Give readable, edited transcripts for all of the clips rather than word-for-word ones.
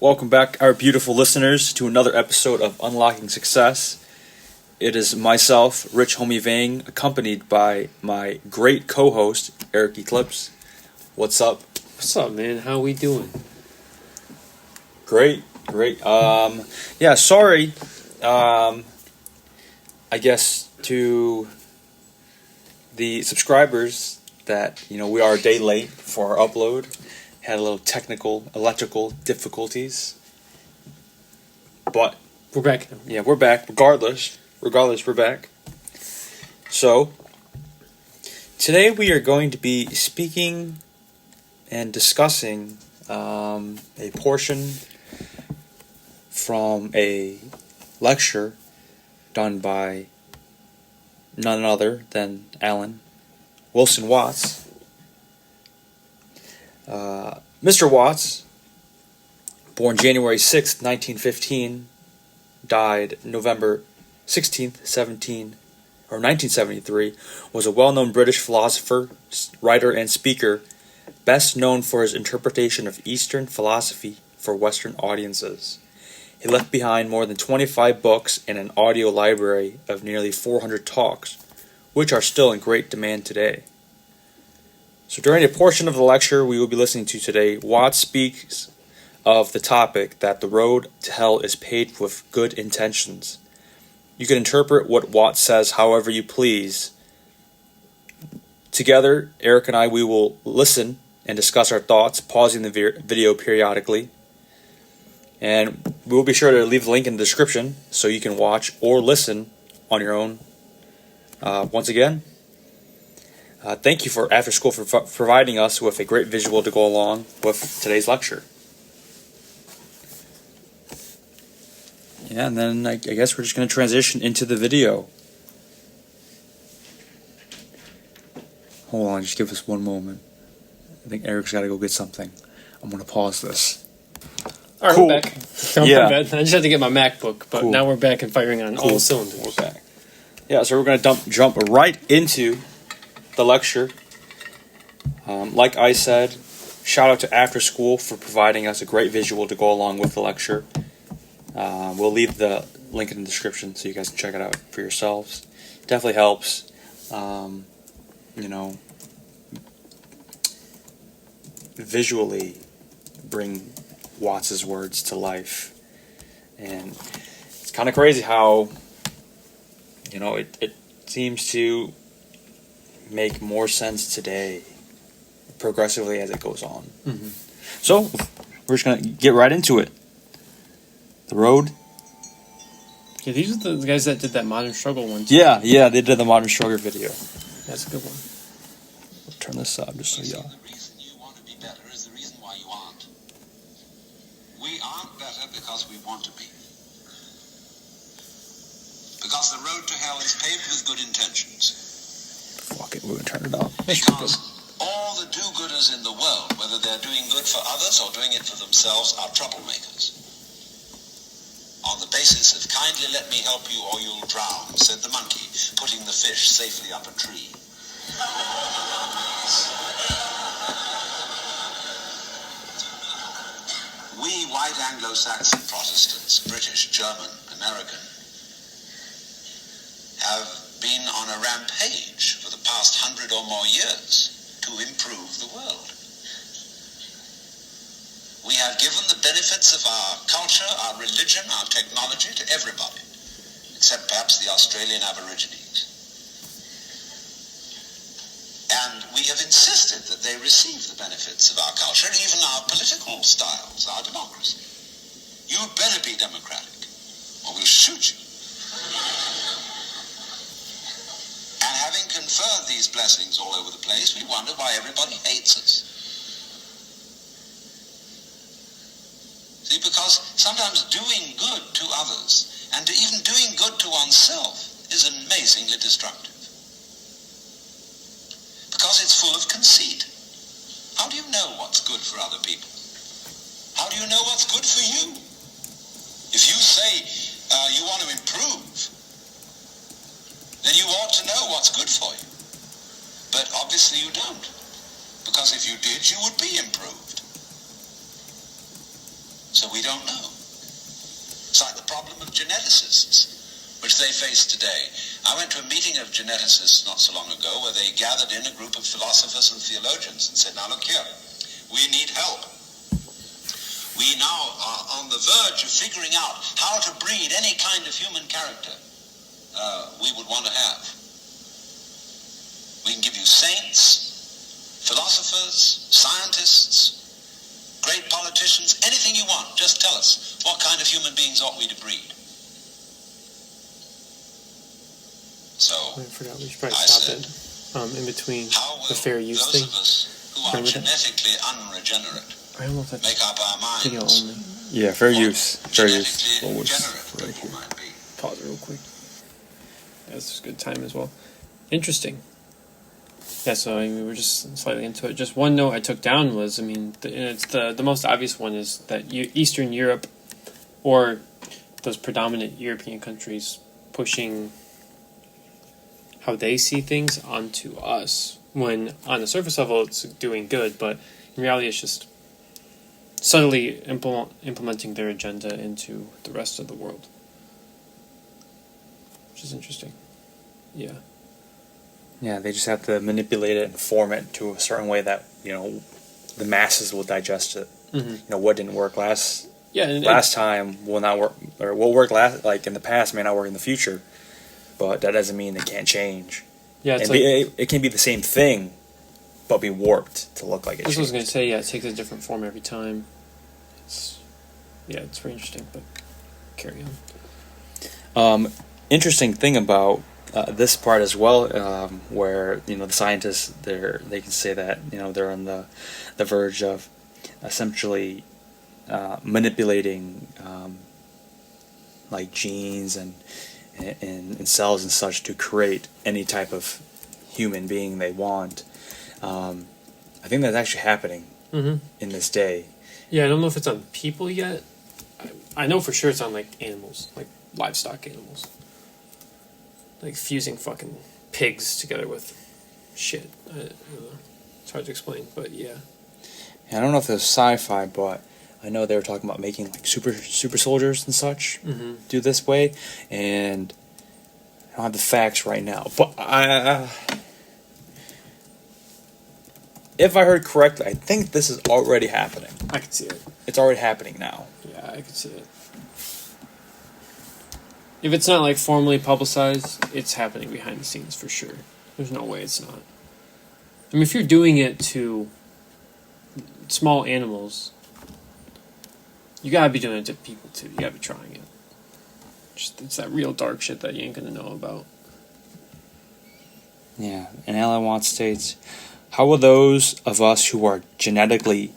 Welcome back, our beautiful listeners, to another episode of Unlocking Success. It is myself, Rich Homie Vang, accompanied by my great co-host, Eric Eclipse. What's up? What's up, man? How we doing? Great. Sorry. I guess to the subscribers that, we are a day late for our upload. Had a little technical, electrical difficulties. But we're back now. Yeah, we're back. Regardless, we're back. So, today we are going to be speaking and discussing a portion from a lecture done by none other than Alan Wilson Watts. Mr. Watts, born January 6th, 1915, died November 16th, 1973, was a well-known British philosopher, writer, and speaker, best known for his interpretation of Eastern philosophy for Western audiences. He left behind more than 25 books and an audio library of nearly 400 talks, which are still in great demand today. So during a portion of the lecture we will be listening to today, Watts speaks of the topic that the road to hell is paved with good intentions. You can interpret what Watts says however you please. Together, Eric and I, we will listen and discuss our thoughts, pausing the video periodically. And we will be sure to leave the link in the description so you can watch or listen on your own. Once again, thank you for After School for providing us with a great visual to go along with today's lecture. Yeah, and then I guess we're just going to transition into the video. Hold on, just give us one moment. I think Eric's got to go get something. I'm going to pause this. All right, cool. We're back. I just had to get my MacBook, but Now we're back and firing on all cylinders. We're back. Yeah, so we're going to jump right into the lecture. Like I said, shout out to After School for providing us a great visual to go along with the lecture. We'll leave the link in the description so you guys can check it out for yourselves. Definitely helps, visually bring Watts' words to life. And it's kind of crazy how, it seems to make more sense today, progressively as it goes on. Mm-hmm. So, we're just going to get right into it. The road. Yeah, these are the guys that did that Modern Struggle one too. Yeah, they did the Modern Struggle video. That's a good one. I'll turn this up just so y'all. The reason you want to be better is the reason why you aren't. We aren't better because we want to be. Because the road to hell is paved with good intentions. Fuck it, we're going to turn it off. Because all the do-gooders in the world, whether they're doing good for others or doing it for themselves, are troublemakers. On the basis of kindly let me help you or you'll drown, said the monkey, putting the fish safely up a tree. We white Anglo-Saxon Protestants, British, German, American, have been on a rampage for the past 100 or more years to improve the world. We have given the benefits of our culture, our religion, our technology to everybody, except perhaps the Australian Aborigines. And we have insisted that they receive the benefits of our culture, even our political styles, our democracy. You'd better be democratic, or we'll shoot you. And having conferred these blessings all over the place, we wonder why everybody hates us. See, because sometimes doing good to others, and even doing good to oneself, is amazingly destructive. Because it's full of conceit. How do you know what's good for other people? How do you know what's good for you? If you say you want to improve, then you ought to know what's good for you. But obviously you don't. Because if you did, you would be improved. So we don't know. It's like the problem of geneticists, which they face today. I went to a meeting of geneticists not so long ago where they gathered in a group of philosophers and theologians and said, now look here, we need help. We now are on the verge of figuring out how to breed any kind of human character we would want to have. We can give you saints, philosophers, scientists, great politicians, anything you want. Just tell us, what kind of human beings ought we to breed? So, I forgot, we should probably I stop said, it in between how will the fair use those thing. of us who are Remember that? genetically unregenerate I don't know if that's make up our video minds? only. Yeah, fair use. Fair use. Genetically What was degenerate right people here. might be. Pause it real quick. That's a good time as well. Interesting. Yeah, so I mean, we were just slightly into it. Just one note I took down was, I mean, it's the most obvious one is that Eastern Europe, or those predominant European countries, pushing how they see things onto us. When on the surface level it's doing good, but in reality it's just subtly implementing their agenda into the rest of the world. Which is interesting. Yeah. Yeah, they just have to manipulate it and form it to a certain way that, you know, the masses will digest it. Mm-hmm. You know, what didn't work last Yeah, time will not work, or what worked last, like in the past, may not work in the future. But that doesn't mean it can't change. yeah, it's And like, it can be the same thing, but be warped to look like it that's what I was changed. going to say. Yeah, it takes a different form every time. It's very interesting, but carry on. Interesting thing about this part as well, where, you know, the scientists, they can say that, you know, they're on the verge of essentially manipulating like genes and cells and such to create any type of human being they want. I think that's actually happening Mm-hmm. in this day. Yeah, I don't know if it's on people yet. I know for sure it's on, like, animals, like livestock animals. Like fusing fucking pigs together with shit. I don't know. It's hard to explain, but yeah. And I don't know if it's sci-fi, but I know they were talking about making like super soldiers and such Mm-hmm. do this way, and I don't have the facts right now, but if I heard correctly, I think this is already happening. I can see it. It's already happening now. Yeah, I can see it. If it's not, like, formally publicized, it's happening behind the scenes for sure. There's no way it's not. I mean, if you're doing it to small animals, you gotta be doing it to people too. You gotta be trying it. It's that real dark shit that you ain't gonna know about. Yeah, and Alan Watts states, how will those of us who are genetically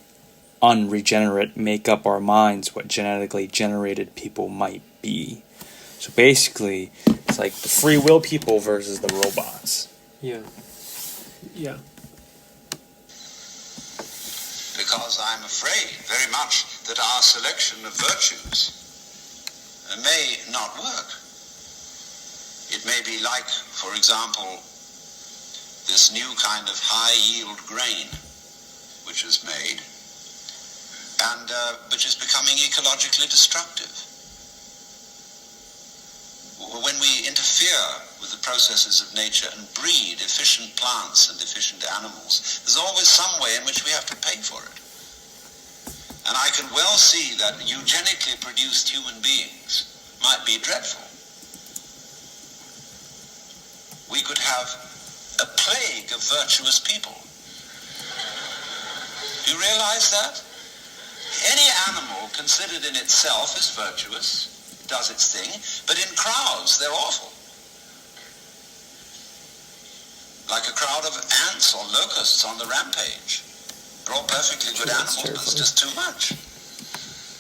unregenerate make up our minds what genetically generated people might be? So basically, it's like the free will people versus the robots. Yeah. Yeah. Because I'm afraid very much that our selection of virtues may not work. It may be like, for example, this new kind of high-yield grain which is made and which is becoming ecologically destructive. When we interfere with the processes of nature and breed efficient plants and efficient animals, there's always some way in which we have to pay for it. And I can well see that eugenically produced human beings might be dreadful. We could have a plague of virtuous people. Do you realize that? Any animal considered in itself is virtuous, does its thing, but in crowds they're awful. Like a crowd of ants or locusts on the rampage. They're all perfectly good That's animals, but it's terrifying. just too much.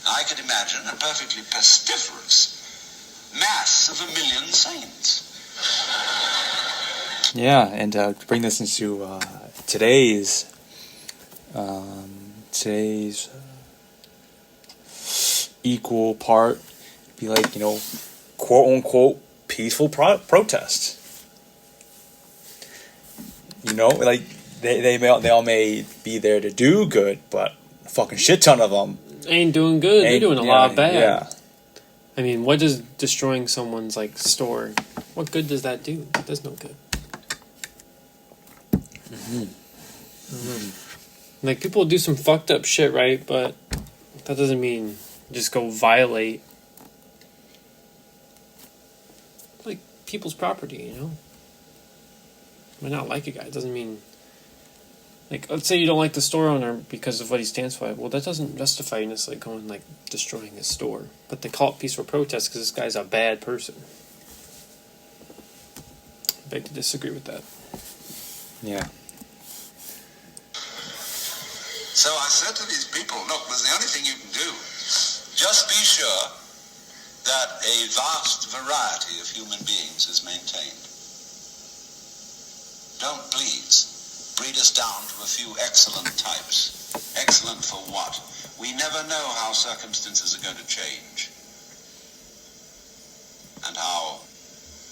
I could imagine a perfectly pestiferous mass of 1 million saints. Yeah, and to bring this into today's equal part, be like, you know, quote unquote peaceful protest. You know, like they all may be there to do good, but a fucking shit ton of them ain't doing good. They're doing a lot of bad. Yeah. I mean, what does destroying someone's like store? What good does that do? It does no good. Like, people do some fucked up shit, right? But that doesn't mean just go violate like people's property. You know, I might not like a guy. It doesn't mean. Like, let's say you don't like the store owner because of what he stands for. Well, that doesn't justify you necessarily going, like, destroying his store. But they call it peaceful protest because this guy's a bad person. I beg to disagree with that. Yeah. So I said to these people, look, there's the only thing you can do. Just be sure that a vast variety of human beings is maintained. Don't please breed us down to a few excellent types. Excellent for what? We never know how circumstances are going to change. And how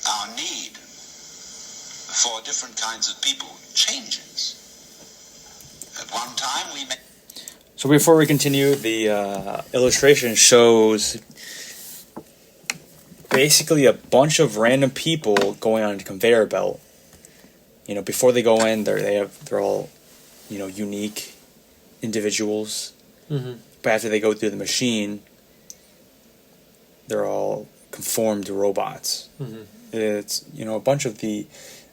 our need for different kinds of people changes. At one time we may... So before we continue, the illustration shows basically a bunch of random people going on a conveyor belt. You know, before they go in, they're all, you know, unique individuals. Mm-hmm. But after they go through the machine, they're all conformed to robots. Mm-hmm. It's, you know, a bunch of the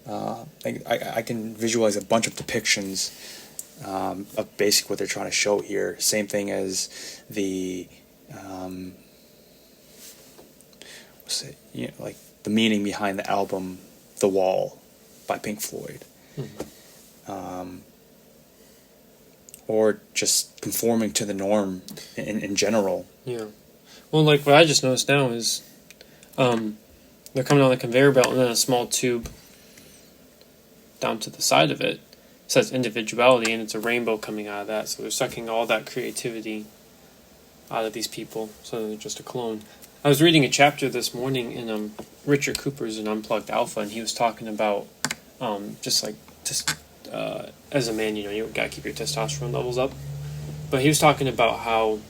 I can visualize a bunch of depictions of basically what they're trying to show here. Same thing as the like the meaning behind the album "The Wall" by Pink Floyd. Mm-hmm. Or just conforming to the norm in general. Yeah. Well, like, what I just noticed now is they're coming on the conveyor belt, and then a small tube down to the side of it says Individuality, and it's a rainbow coming out of that. So they're sucking all that creativity out of these people, so they're just a clone. I was reading a chapter this morning in Richard Cooper's an Unplugged Alpha, and he was talking about just like as a man, you know, you gotta keep your testosterone levels up. But he was talking about how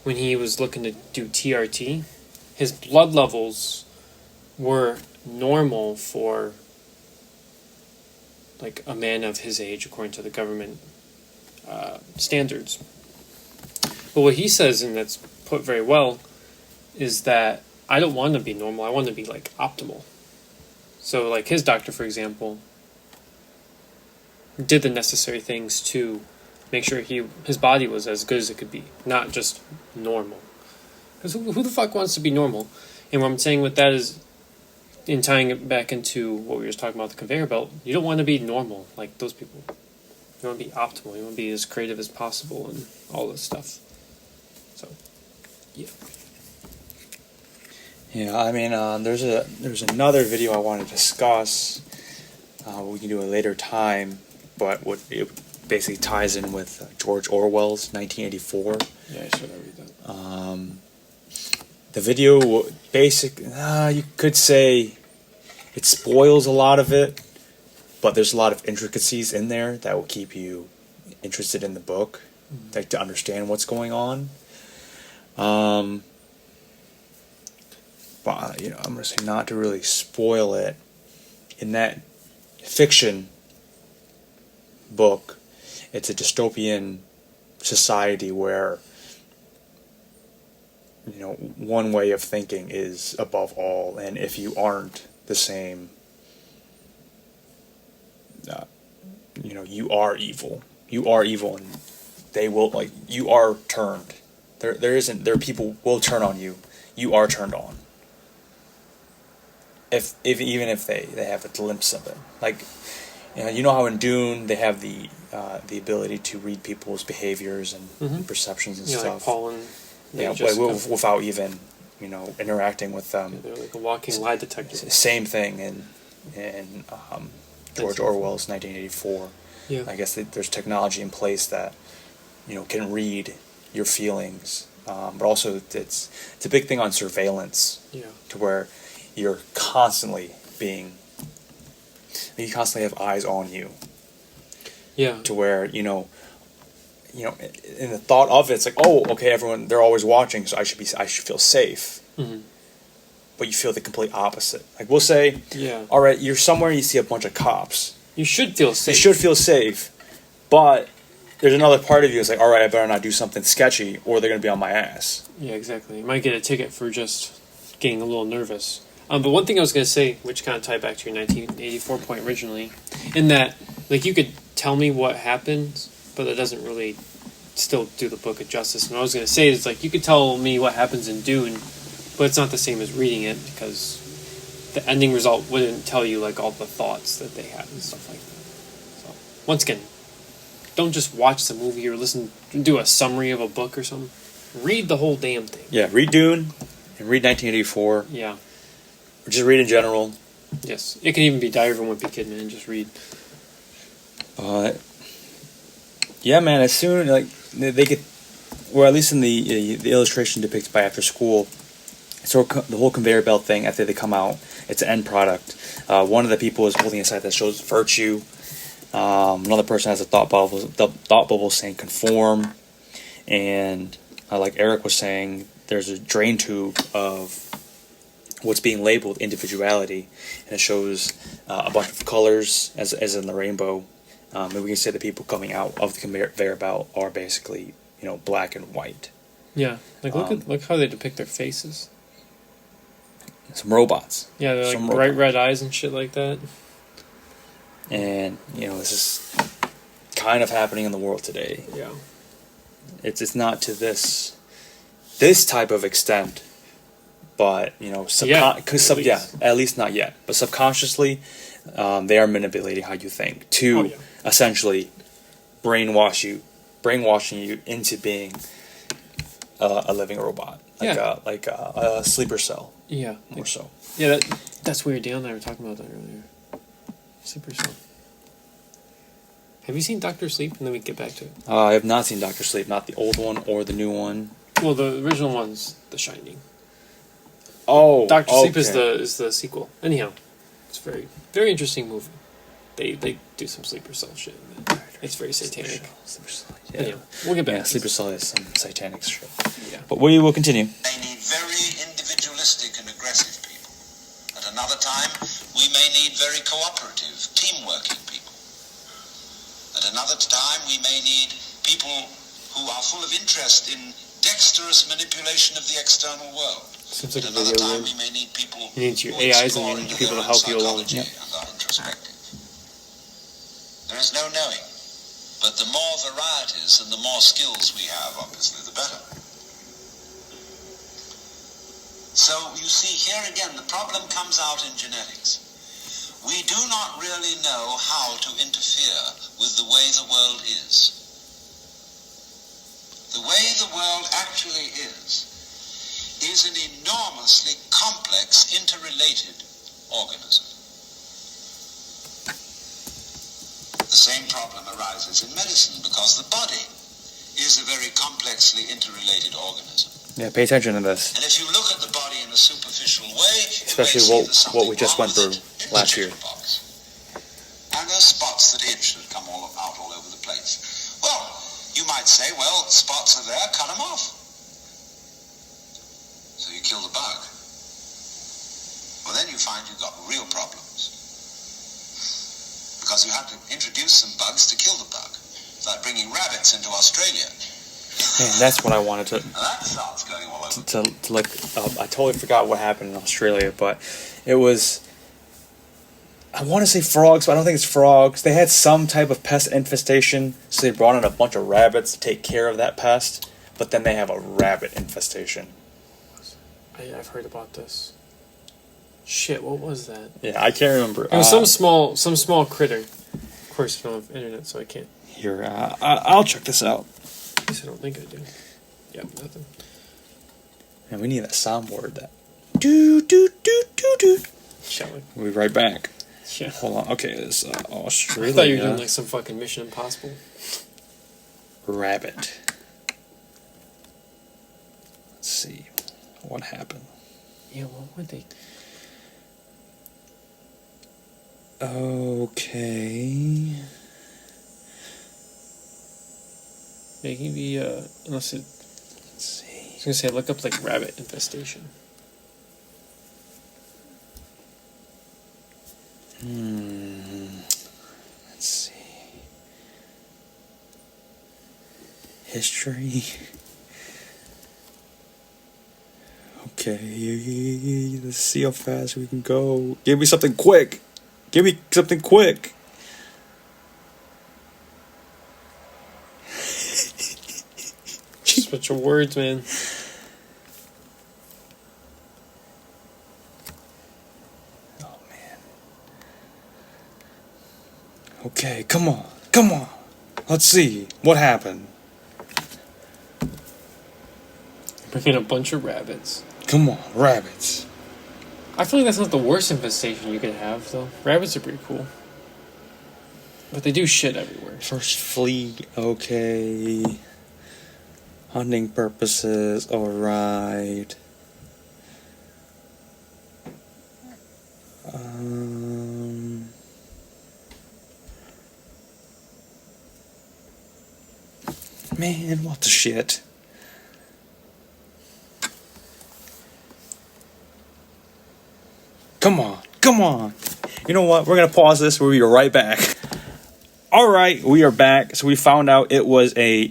when he was looking to do TRT, his blood levels were normal for like a man of his age, according to the government standards. But what he says, and that's put very well, is that I don't want to be normal. I want to be like optimal. So like his doctor, for example, did the necessary things to make sure his body was as good as it could be, not just normal. Because who the fuck wants to be normal? And what I'm saying with that is, in tying it back into what we were just talking about, the conveyor belt, you don't want to be normal like those people. You want to be optimal. You want to be as creative as possible and all this stuff. So, yeah. Yeah, I mean, there's another video I want to discuss. We can do a later time, but it basically ties in with George Orwell's 1984. Yeah, I should read that. The video, you could say it spoils a lot of it, but there's a lot of intricacies in there that will keep you interested in the book, like to understand what's going on. But, you know, I'm going to say not to really spoil it. In that fiction book, it's a dystopian society where, you know, one way of thinking is above all, and if you aren't the same, you know, you are evil. You are evil, and they will, like, you are turned. There are people will turn on you. You are turned on. Even if they have a glimpse of it, like, you know how in Dune they have the ability to read people's behaviors and perceptions and stuff. Like Paul and without even, you know, interacting with them. Yeah, they're like a walking lie detector. Same thing in George Orwell's 1984. Yeah. I guess there's technology in place that, you know, can read your feelings, but also it's a big thing on surveillance. Yeah. To where you constantly have eyes on you. Yeah. To where, you know, you know, in the thought of it, it's like, oh, okay, everyone, they're always watching, so I should feel safe. Mm-hmm. But you feel the complete opposite. Like, we'll say, Yeah. all right, you're somewhere and you see a bunch of cops. You should feel safe. You should feel safe, but there's another part of you that's like, all right, I better not do something sketchy, or they're going to be on my ass. Yeah, exactly. You might get a ticket for just getting a little nervous. But one thing I was going to say, which kind of tied back to your 1984 point originally, in that, like, you could tell me what happens, but that doesn't really still do the book of justice. And what I was going to say is, like, you could tell me what happens in Dune, but it's not the same as reading it, because the ending result wouldn't tell you, like, all the thoughts that they have and stuff like that. So, once again, don't just watch the movie or do a summary of a book or something. Read the whole damn thing. Yeah, read Dune and read 1984. Yeah. Or just read in general. Yes. It can even be Diary of a Wimpy Kid, man. Just read. But yeah, man, as soon like they get, or at least in the illustration depicted by After School, so the whole conveyor belt thing after they come out, it's an end product. One of the people is holding a sign that shows virtue. Another person has a thought bubble saying conform, and like Eric was saying, there's a drain tube of what's being labeled individuality, and it shows a bunch of colors as in the rainbow. And we can say the people coming out of the conveyor belt are basically, you know, black and white. Yeah, like look how they depict their faces. Some robots. Yeah, they're like bright red eyes and shit like that. And you know, this is kind of happening in the world today. Yeah, it's not to this type of extent, but you know, at least not yet. But subconsciously, they are manipulating how you think to essentially brainwashing you into being a living robot, like a sleeper cell. Yeah, more so. Yeah, that's weird. Dale and I were talking about that earlier. Sleeper cell. Have you seen Dr. Sleep? And then we get back to it. I have not seen Dr. Sleep, not the old one or the new one. Well, the original one's The Shining. Oh, Dr. Sleep is the sequel. Anyhow, it's a very, very interesting movie. They do some sleeper cell shit. It's very satanic. Sleeper cell. Yeah. Anyhow, we'll get back. Yeah, sleeper cell is some satanic shit. Yeah. But we will continue. They need very individualistic and aggressive people. At another time, we may need very cooperative, team-working people. At another time, we may need people who are full of interest in dexterous manipulation of the external world. Seems like At another time, we may need people you need your who AIs and explore you need into people to their own help you along. psychology and are introspective. There is no knowing, but the more varieties and the more skills we have, obviously, the better. So, you see, here again, the problem comes out in genetics. We do not really know how to interfere with the way the world is. The way the world actually is an enormously complex, interrelated organism. The same problem arises in medicine because the body is a very complexly interrelated organism. Yeah, pay attention to this. And if you look at the body in a superficial way, especially what we just went through last year. And there's spots that itch that come out all over the place. Well, you might say, well, spots are there, cut them off. So you kill the bug. Well, then you find you've got real problems. Because you have to introduce some bugs to kill the bug. It's like bringing rabbits into Australia. Man, that's what I wanted to. That starts going all over. To look up. I totally forgot what happened in Australia, but it was. I want to say frogs, but I don't think it's frogs. They had some type of pest infestation, so they brought in a bunch of rabbits to take care of that pest. But then they have a rabbit infestation. I've heard about this. Shit, what was that? Yeah, I can't remember. It was some small critter. Of course, I don't have internet, so I can't. Here, I'll check this out. At least I don't think I do. Yep, nothing. And we need that soundboard. That do do do do do. Shall we? We'll be right back. Yeah. Hold on. Okay, this Australia. I thought you were doing like some fucking Mission Impossible. Rabbit. Let's see what happened. Yeah, what would they? Okay. Maybe, unless it... Let's see. I was gonna say, look up, like, rabbit infestation. Let's see. History. Okay, let's see how fast we can go. Give me something quick. Give me something quick. Switch your words, man. Oh, man. Okay, come on. Come on. Let's see. What happened? Bring in a bunch of rabbits. Come on, rabbits. I feel like that's not the worst infestation you could have, though. Rabbits are pretty cool. But they do shit everywhere. First flea. Okay. Hunting purposes. Alright. Man, what the shit? Come on, come on. You know what? We're going to pause this. We'll be right back. All right, we are back. So we found out it was a...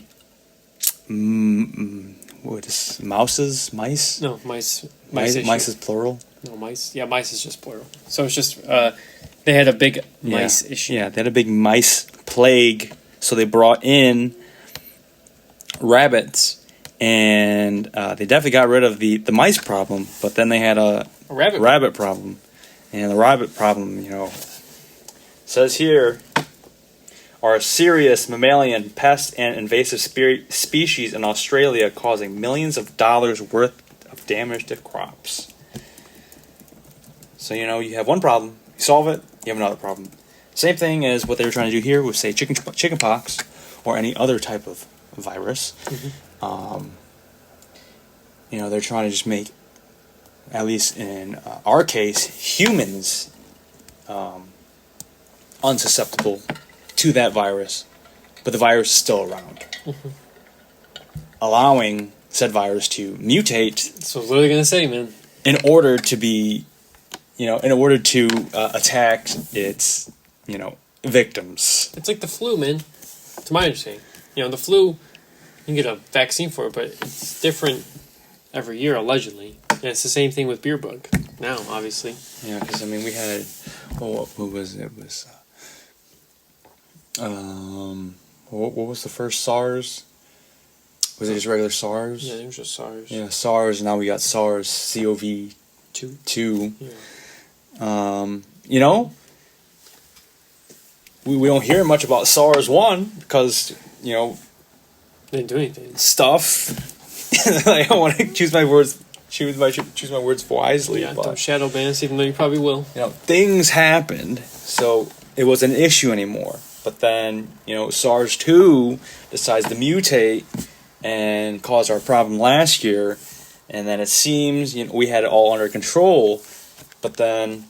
what is mouses? Mice? No, mice. Mice is plural? No, mice. Yeah, mice is just plural. So it's just... they had a big mice issue. Yeah, they had a big mice plague. So they brought in rabbits. And they definitely got rid of the mice problem. But then they had a rabbit problem. And the rabbit problem, you know, says here, are a serious mammalian pest and invasive species in Australia, causing millions of dollars worth of damage to crops. So, you know, you have one problem, you solve it, you have another problem. Same thing as what they were trying to do here with, say, chickenpox or any other type of virus. Mm-hmm. You know, they're trying to just make, at least in our case, humans unsusceptible to that virus, but the virus is still around, allowing said virus to mutate. So what are they gonna say, man? In order to be, you know, in order to attack its, you know, victims. It's like the flu, man. To my understanding, you know, the flu, you can get a vaccine for it, but it's different every year, allegedly. And it's the same thing with beer bug now, obviously. Yeah, because I mean, we had, what was it? It was, what was the first SARS? Was it just regular SARS? Yeah, it was just SARS. Yeah, SARS. Now we got SARS-CoV-2. Yeah. You know, we don't hear much about SARS-1 because, you know, They didn't do anything. Stuff. Like, I want to choose my words. Choose my words wisely. Yeah, but, don't shadow ban us, even though you probably will. you know, things happened, so it wasn't an issue anymore. But then, you know, SARS-2 decides to mutate and cause our problem last year, and then it seems, you know, we had it all under control. But then,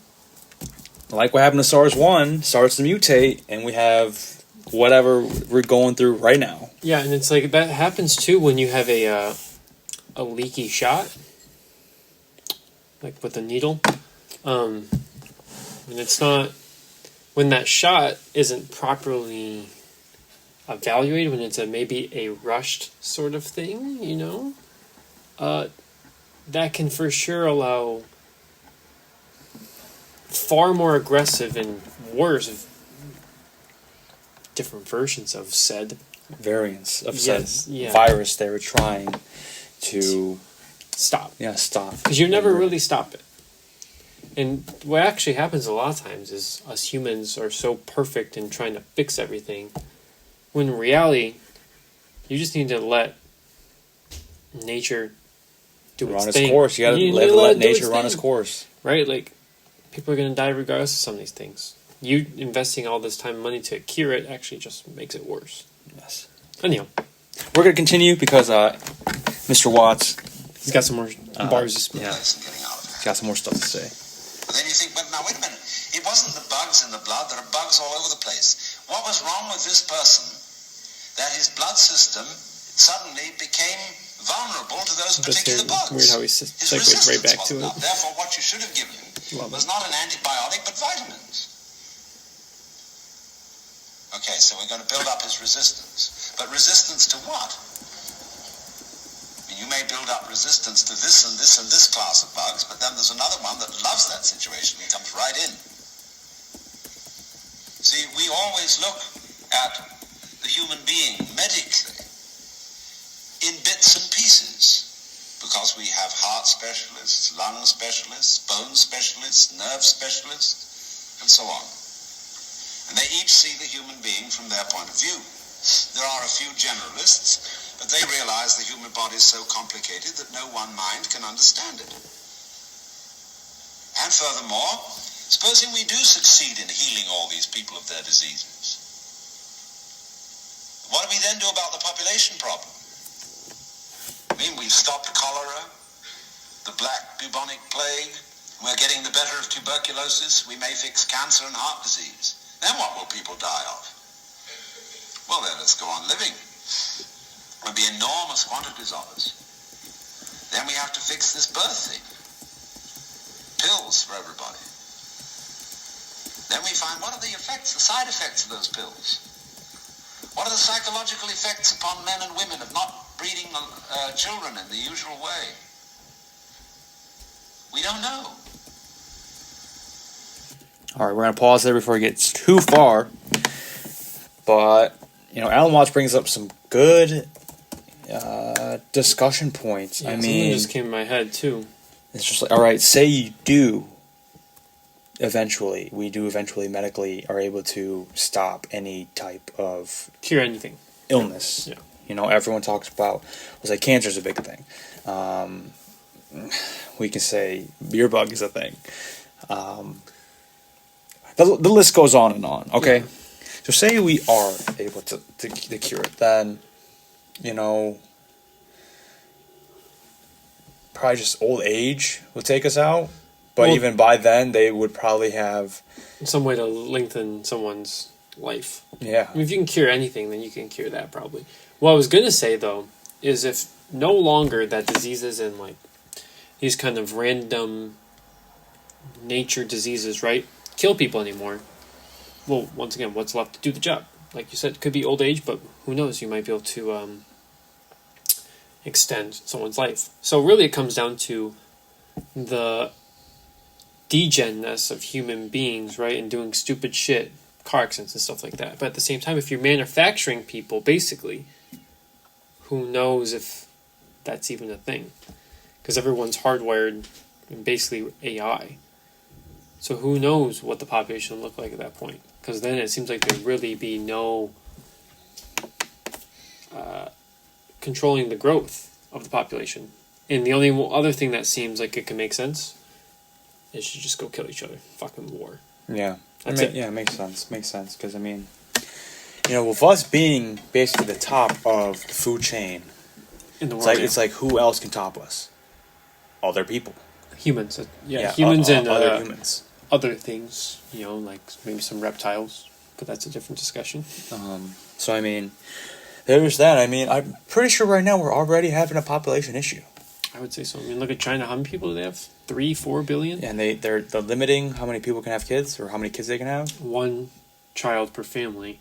like what happened to SARS-1, starts to mutate, and we have whatever we're going through right now. Yeah, and it's like that happens too when you have a leaky shot, like with a needle, and it's not when that shot isn't properly evaluated, when it's maybe a rushed sort of thing, you know, that can for sure allow far more aggressive and worse different versions of said Variants of said yeah. virus they were trying to stop. Yeah, stop. Because you never really stop it. And what actually happens a lot of times is us humans are so perfect in trying to fix everything, when in reality, you just need to let nature do its run thing. its course. You gotta let nature run its course. Right? Like, people are going to die regardless of some of these things. You investing all this time and money to cure it actually just makes it worse. Yes. Anyhow. We're going to continue because Mr. Watts... He's got some more bars to spit. Yeah. He's got some more stuff to say. But then you think, well, now wait a minute. It wasn't the bugs in the blood. There are bugs all over the place. What was wrong with this person that his blood system suddenly became vulnerable to those That's particular bugs. weird how he His segues right back to resistance wasn't it. up. Therefore, what you should have given him was not an antibiotic, but vitamins. Okay, so we're going to build up his resistance. But resistance to what? I mean, you may build up resistance to this and this and this class of bugs, but then there's another one that loves that situation and comes right in. See, we always look at the human being medically in bits and pieces, because we have heart specialists, lung specialists, bone specialists, nerve specialists, and so on. And they each see the human being from their point of view. There are a few generalists, but they realize the human body is so complicated that no one mind can understand it. And furthermore, supposing we do succeed in healing all these people of their diseases, what do we then do about the population problem? I mean, we've stopped cholera, the black bubonic plague, we're getting the better of tuberculosis, we may fix cancer and heart disease. Then what will people die of? Well, then let's go on living. There'll be enormous quantities of us. Then we have to fix this birth thing. Pills for everybody. Then we find, what are the effects, the side effects of those pills? What are the psychological effects upon men and women of not breeding children in the usual way? We don't know. All right, we're going to pause there before it gets too far. But, Alan Watts brings up some good discussion points. Yeah, I something mean, just came in my head, too. It's just like, all right, say you do eventually medically are able to stop any type of Cure anything. illness. Yeah. Everyone talks about, cancer is a big thing. We can say beer bug is a thing. The list goes on and on, okay? Yeah. So say we are able to cure it, then, probably just old age will take us out. But even by then, they would probably have some way to lengthen someone's life. Yeah. I mean, if you can cure anything, then you can cure that probably. What I was going to say, though, is if no longer that diseases and, these kind of random nature diseases, right, kill people anymore, well, once again, what's left to do the job? Like you said, it could be old age, but who knows? You might be able to extend someone's life. So really it comes down to the degenness of human beings, right, and doing stupid shit, car accidents and stuff like that. But at the same time, if you're manufacturing people, basically, who knows if that's even a thing? Because everyone's hardwired in basically AI. So who knows what the population will look like at that point? Because then it seems like there'd really be no controlling the growth of the population. And the only other thing that seems like it can make sense is you just go kill each other. Fucking war. Yeah. That's it. Yeah, it makes sense. Makes sense. Because, with us being basically the top of the food chain, in the world, it's like who else can top us? Other people. Humans. Humans and other humans. Other things, like maybe some reptiles. But that's a different discussion. There's that. I'm pretty sure right now we're already having a population issue. I would say so. Look at China. How many people do they have? 3-4 billion? And they're limiting how many people can have kids, or how many kids they can have? 1 child per family.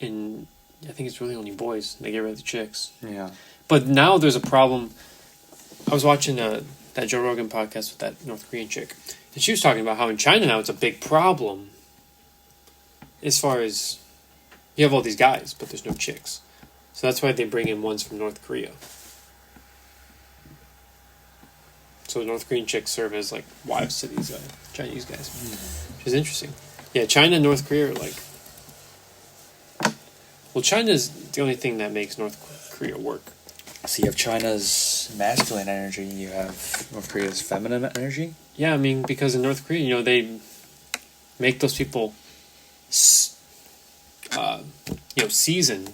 And I think it's really only boys. They get rid of the chicks. Yeah. But now there's a problem. I was watching that Joe Rogan podcast with that North Korean chick. And she was talking about how in China now it's a big problem. As far as you have all these guys, but there's no chicks. So that's why they bring in ones from North Korea. So the North Korean chicks serve as wives to these Chinese guys. Which is interesting. Yeah, China and North Korea are well, China's the only thing that makes North Korea work. So you have China's masculine energy, you have North Korea's feminine energy? Yeah, because in North Korea, they make those people seasoned,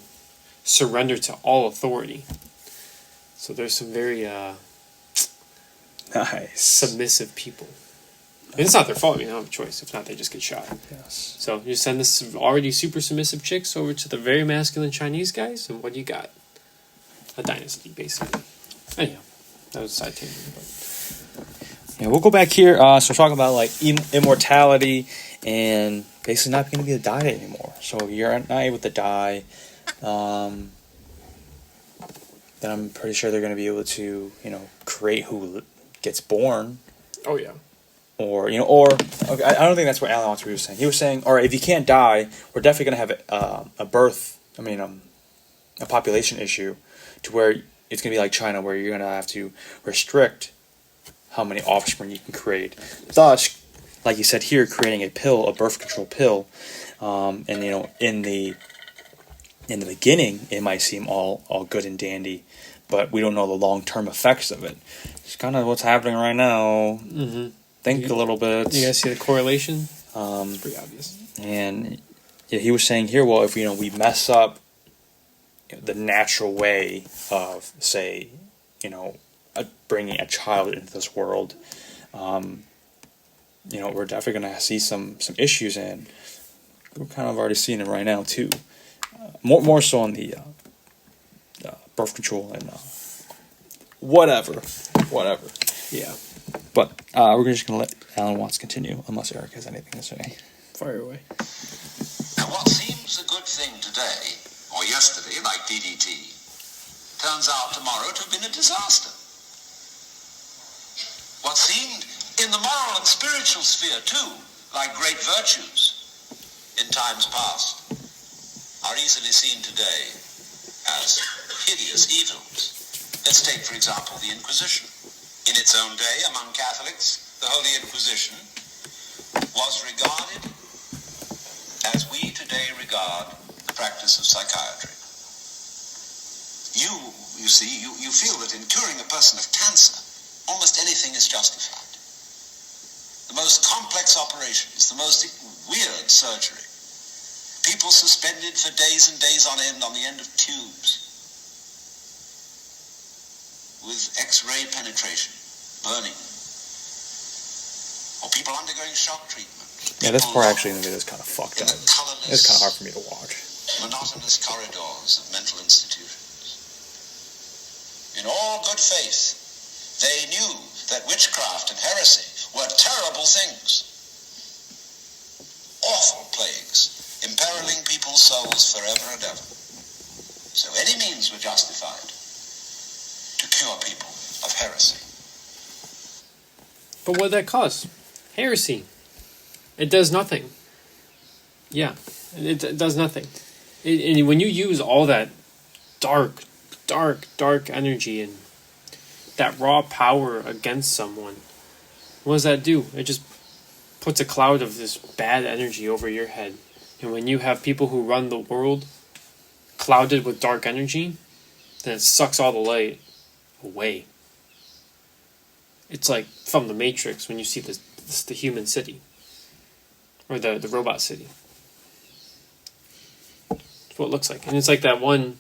surrender to all authority. So there's some very nice submissive people. And it's not their fault. They don't have a choice. If not, they just get shot. Yes. So you send this already super submissive chicks over to the very masculine Chinese guys, and what do you got? a dynasty, basically. Anyhow, that was a side tangent. But. Yeah, we'll go back here. So we're talking about like immortality and basically not going to be able to die anymore. So you're not able to die. Then I'm pretty sure they're going to be able to, create who gets born. Oh yeah. Or okay, I don't think that's what Alan Watson was saying. He was saying, all right, if you can't die, we're definitely going to have a population issue, to where it's going to be like China, where you're going to have to restrict how many offspring you can create. Thus, like you said here, creating a birth control pill, and in the beginning, it might seem all good and dandy, but we don't know the long-term effects of it. It's kind of what's happening right now. Mm-hmm. Think a little bit. You guys see the correlation? It's pretty obvious. And yeah, he was saying here, well, if we mess up the natural way of, say, bringing a child into this world, we're definitely going to see some issues, and we're kind of already seeing it right now too. More so on the birth control and whatever. Yeah. But we're just going to let Alan Watts continue, unless Eric has anything to say. Fire away. Now, what seems a good thing today, or yesterday, like DDT, turns out tomorrow to have been a disaster. What seemed in the moral and spiritual sphere, too, like great virtues in times past, are easily seen today as hideous evils. Let's take, for example, the Inquisition. In its own day, among Catholics, the Holy Inquisition was regarded as we today regard the practice of psychiatry. You see, you feel that in curing a person of cancer, almost anything is justified. The most complex operations, the most weird surgery, people suspended for days and days on the end of tubes, with X-ray penetration, burning, or people undergoing shock treatment. Yeah, this part actually in the video is kind of fucked up. It's kind of hard for me to watch. Monotonous corridors of mental institutions. In all good faith, they knew that witchcraft and heresy were terrible things. Awful plagues, imperiling people's souls forever and ever. So any means were justified to cure people of heresy. But what did that cause? Heresy. It does nothing. Yeah, it does nothing. And when you use all that dark energy and that raw power against someone, what does that do? It just puts a cloud of this bad energy over your head. And when you have people who run the world clouded with dark energy, then it sucks all the light away. It's like from the Matrix when you see the human city. Or the robot city. That's what it looks like. And it's like that one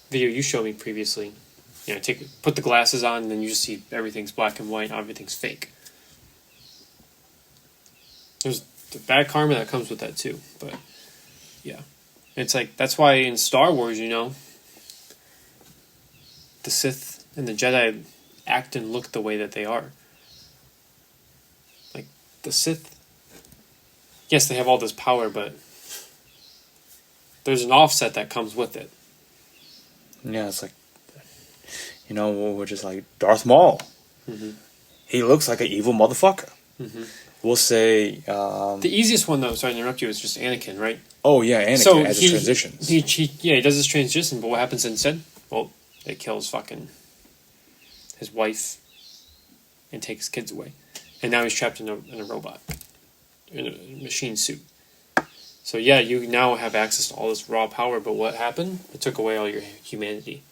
video you showed me previously. Put the glasses on, and then you just see everything's black and white, and everything's fake. There's the bad karma that comes with that too. But yeah. It's like, that's why in Star Wars, the Sith and the Jedi act and look the way that they are. Like, the Sith, yes, they have all this power, but there's an offset that comes with it. Yeah, it's like, we're just like Darth Maul. Mm-hmm. He looks like an evil motherfucker. Mm-hmm. We'll say... the easiest one, though, sorry to interrupt you, is just Anakin, right? Oh, yeah, Anakin as he transitions. He does his transition, but what happens instead? Well, it kills fucking his wife and takes his kids away. And now he's trapped in a robot. In a machine suit. So yeah, you now have access to all this raw power, but what happened? It took away all your humanity.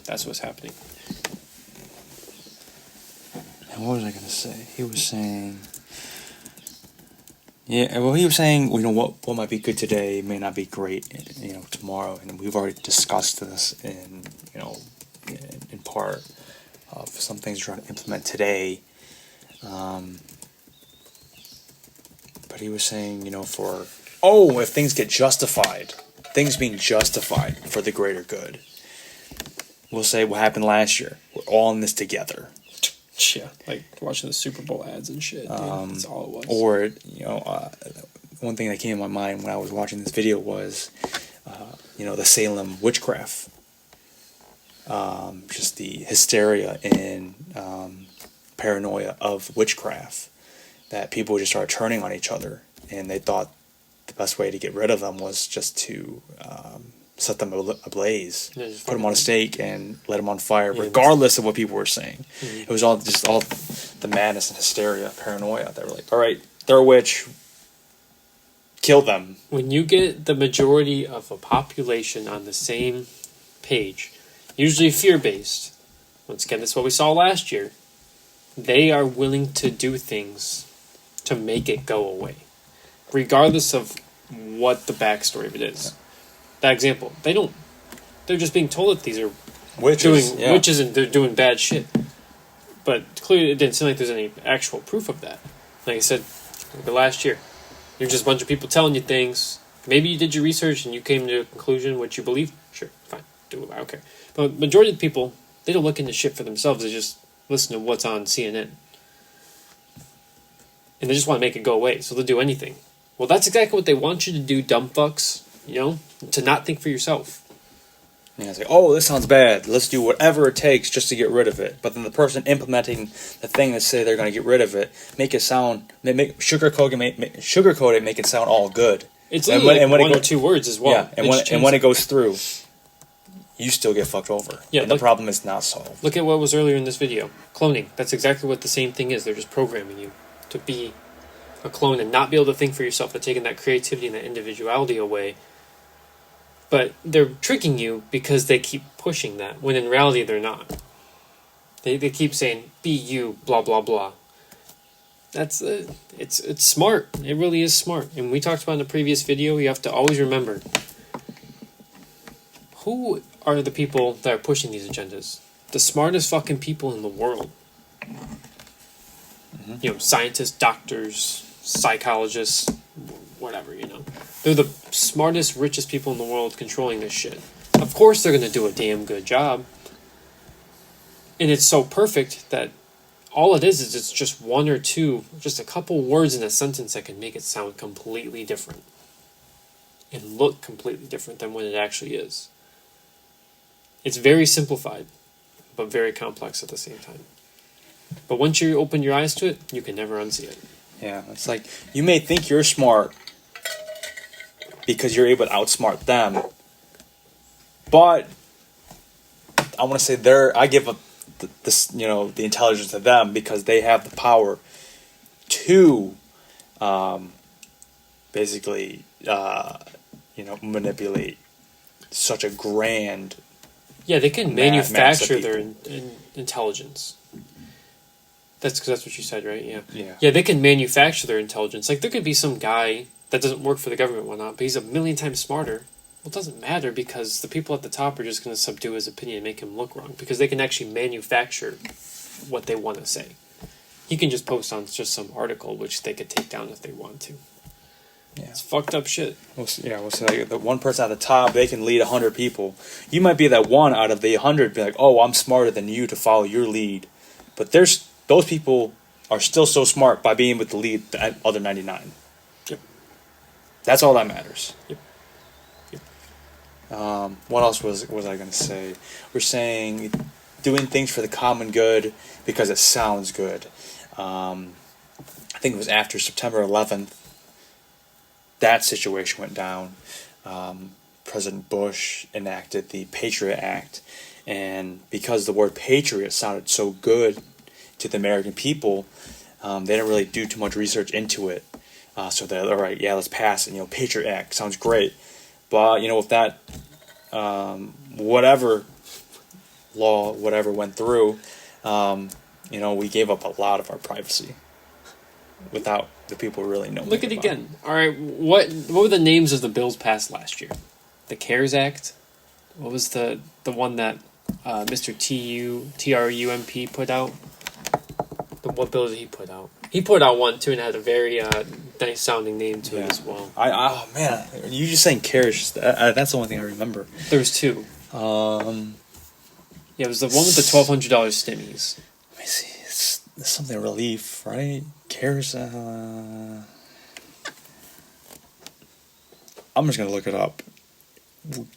That's what's happening. And what was I going to say? He was saying... Yeah, well, he was saying, what might be good today may not be great, tomorrow. And we've already discussed this in part of some things we're trying to implement today. But he was saying, if things get justified, things being justified for the greater good, we'll say what happened last year. We're all in this together. Yeah, like watching the Super Bowl ads and shit. Dude. That's all it was. Or, one thing that came to my mind when I was watching this video was, the Salem witchcraft. Just the hysteria and paranoia of witchcraft, that people just started turning on each other, and they thought the best way to get rid of them was just to set them ablaze, put them on a stake, and let them on fire, regardless of what people were saying. It was all the madness and hysteria, paranoia. They were like, all right, they're a witch, kill them. When you get the majority of a population on the same page, usually fear-based, once again, that's what we saw last year, they are willing to do things to make it go away, regardless of what the backstory of it is. That example, they're just being told that these are witches and they're doing bad shit. But clearly it didn't seem like there's any actual proof of that. Like I said, the last year, you're just a bunch of people telling you things. Maybe you did your research and you came to a conclusion which you believe. Sure, fine, do it, I don't care. But majority of the people, they don't look into shit for themselves. They just listen to what's on CNN. And they just want to make it go away, so they'll do anything. Well, that's exactly what they want you to do, dumb fucks. To not think for yourself. Yeah, it's like, oh, this sounds bad. Let's do whatever it takes just to get rid of it. But then the person implementing the thing that say they're going to get rid of it, sugarcoat it, make it sound all good. It's literally one or two words as well. Yeah, and when it goes through, you still get fucked over. Yeah, and the problem is not solved. Look at what was earlier in this video. Cloning. That's exactly what the same thing is. They're just programming you to be a clone and not be able to think for yourself. They're taking that creativity and that individuality away. But they're tricking you because they keep pushing that, when in reality they're not. They keep saying, be you, blah, blah, blah. That's it's smart. It really is smart. And we talked about in the previous video, you have to always remember, who are the people that are pushing these agendas? The smartest fucking people in the world. Mm-hmm. Scientists, doctors, psychologists, whatever, They're the smartest, richest people in the world controlling this shit. Of course they're going to do a damn good job. And it's so perfect that all it is it's just one or two, just a couple words in a sentence that can make it sound completely different. And look completely different than what it actually is. It's very simplified, but very complex at the same time. But once you open your eyes to it, you can never unsee it. Yeah, it's like, you may think you're smart because you're able to outsmart them, but I want to say I give up the intelligence to them because they have the power to basically manipulate such a grand they can manufacture their intelligence. That's because that's what you said, right? Yeah, they can manufacture their intelligence. Like, there could be some guy that doesn't work for the government and whatnot, but he's a million times smarter. Well, it doesn't matter because the people at the top are just going to subdue his opinion and make him look wrong because they can actually manufacture what they want to say. He can just post on just some article which they could take down if they want to. Yeah. It's fucked up shit. We'll say the one person at the top, they can lead 100 people. You might be that one out of the 100, be like, oh, I'm smarter than you to follow your lead. But those people are still so smart by being able to lead the other 99. Yep. That's all that matters. Yep. What else was I going to say? We're saying doing things for the common good because it sounds good. I think it was after September 11th, that situation went down. President Bush enacted the Patriot Act, and because the word patriot sounded so good to the American people, they didn't really do too much research into it. So they're all right, let's pass it. Patriot Act sounds great, but with that, whatever law, whatever went through, we gave up a lot of our privacy without the people really knowing. Look at it again. All right, what were the names of the bills passed last year? The CARES Act. What was the one that Mr. TRUMP put out? What bill did he put out? He put out one too, and had a very nice sounding name to it as well. Oh man, you just saying CARES? That's the only thing I remember. There's two. Yeah, it was the one with the $1,200 stimmies. Let me see. It's something relief, right? CARES. I'm just gonna look it up.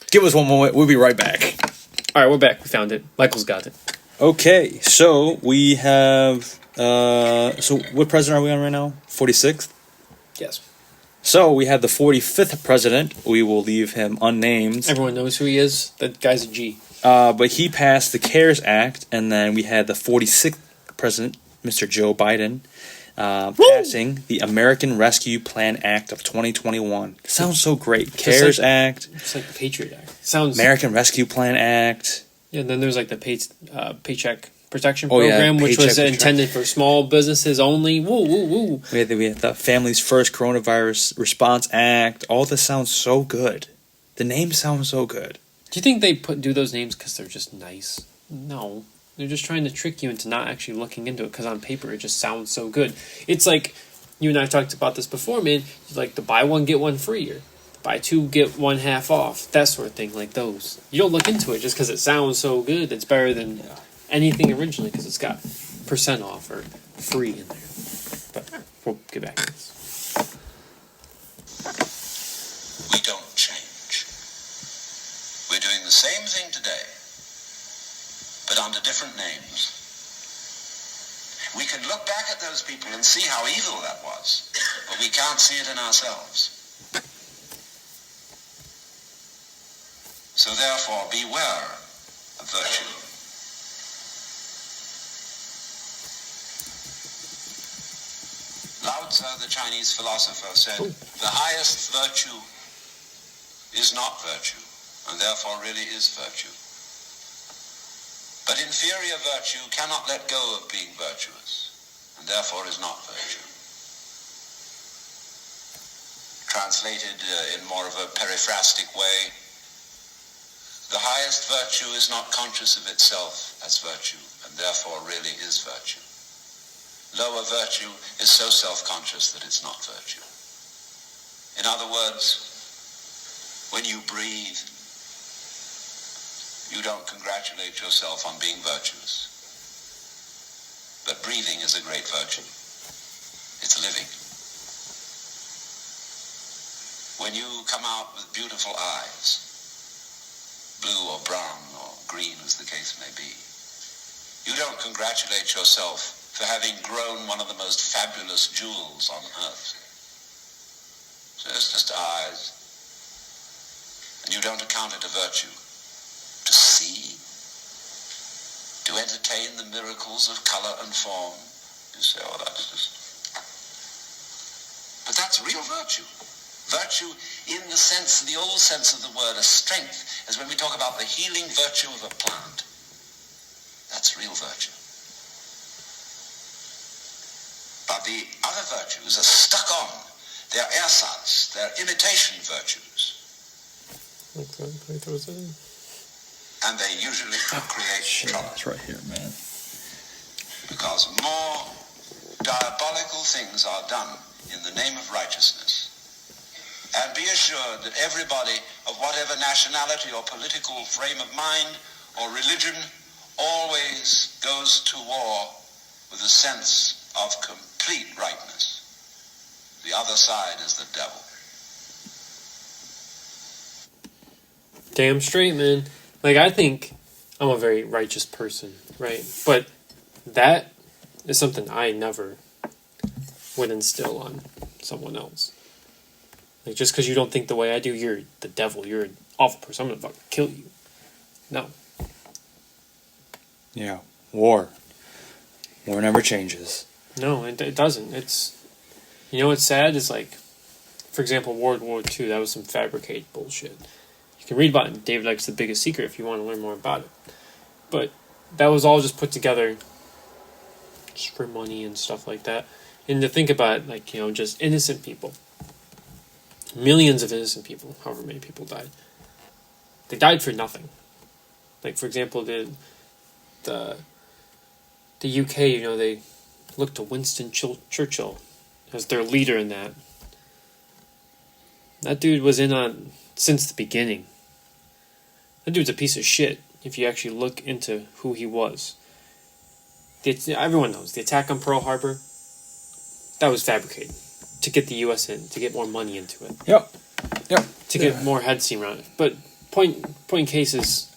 Give us one moment. We'll be right back. All right, we're back. We found it. Michael's got it. Okay, so we have. So what president are we on right now? 46th. Yes. So we have the 45th president. We will leave him unnamed. Everyone knows who he is. That guy's a G. But he passed the CARES Act, and then we had the 46th president, Mr. Joe Biden, passing the American Rescue Plan Act of 2021. Sounds so great. CARES Act. It's like the Patriot Act. Sounds American Rescue Plan Act. Yeah, and then there's like the Paycheck Protection Program, which was intended for small businesses only. Woo, woo, woo. We had the Families First Coronavirus Response Act. All this sounds so good. The names sound so good. Do you think they do those names because they're just nice? No. They're just trying to trick you into not actually looking into it because on paper it just sounds so good. It's like, you and I talked about this before, man. Like the buy one, get one free, or buy two, get one half off. That sort of thing, like those. You don't look into it just because it sounds so good. It's better than anything originally because it's got % off or free in there. But we'll get back to this. We don't change. We're doing the same thing today, but under different names. We can look back at those people and see how evil that was, but we can't see it in ourselves. So therefore, beware of virtue. Lao Tzu, the Chinese philosopher, said, the highest virtue is not virtue, and therefore really is virtue. But inferior virtue cannot let go of being virtuous, and therefore is not virtue. Translated in more of a periphrastic way, the highest virtue is not conscious of itself as virtue, and therefore really is virtue. Lower virtue is so self-conscious that it's not virtue. In other words, when you breathe, you don't congratulate yourself on being virtuous. But breathing is a great virtue. It's living. When you come out with beautiful eyes, blue or brown or green as the case may be, you don't congratulate yourself for having grown one of the most fabulous jewels on earth. So it's just eyes. And you don't account it a virtue to see, to entertain the miracles of color and form. You say, oh, that's just... But that's real virtue. Virtue in the sense, the old sense of the word, a strength, as when we talk about the healing virtue of a plant. That's real virtue. But the other virtues are stuck on. They're ersatz. They're imitation virtues. And they usually create trouble. It's right here, man. Because more diabolical things are done in the name of righteousness. And be assured that everybody of whatever nationality or political frame of mind or religion always goes to war with a sense of complete rightness. The other side is the devil. Damn straight, man. Like, I think I'm a very righteous person, right? But that is something I never would instill on someone else. Like, just because you don't think the way I do, you're the devil, you're an awful person, I'm gonna fucking kill you. No. Yeah, war. War never changes. No, it doesn't. It's, you know what's sad is, like, for example, World War II, that was some fabricated bullshit. You can read about it in David Icke's The Biggest Secret if you want to learn more about it. But that was all just put together just for money and stuff like that. And to think about it, like, you know, just innocent people. Millions of innocent people, however many people died. They died for nothing. Like, for example, the UK, you know, they looked to Winston Churchill as their leader in that. That dude was in on since the beginning. That dude's a piece of shit. if you actually look into who he was. Everyone knows the attack on Pearl Harbor, that was fabricated to get the U.S. in, to get more money into it. Yep. To get more head steam around it. But point in case is,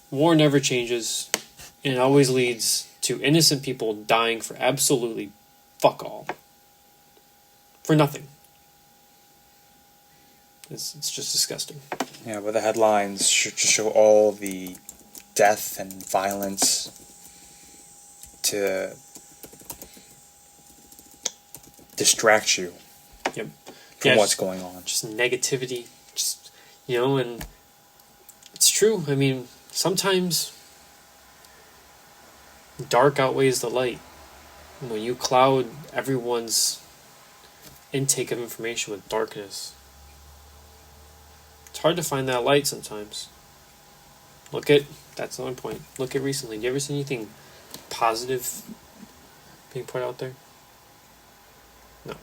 war never changes, and it always leads to innocent people dying for absolutely fuck all. For nothing. It's just disgusting. Yeah, but the headlines should just show all the death and violence to distract you from what's going on. Just negativity. And it's true. I mean, sometimes dark outweighs the light. When you cloud everyone's intake of information with darkness, it's hard to find that light sometimes. That's another point. Look at recently. Do you ever see anything positive being put out there? No.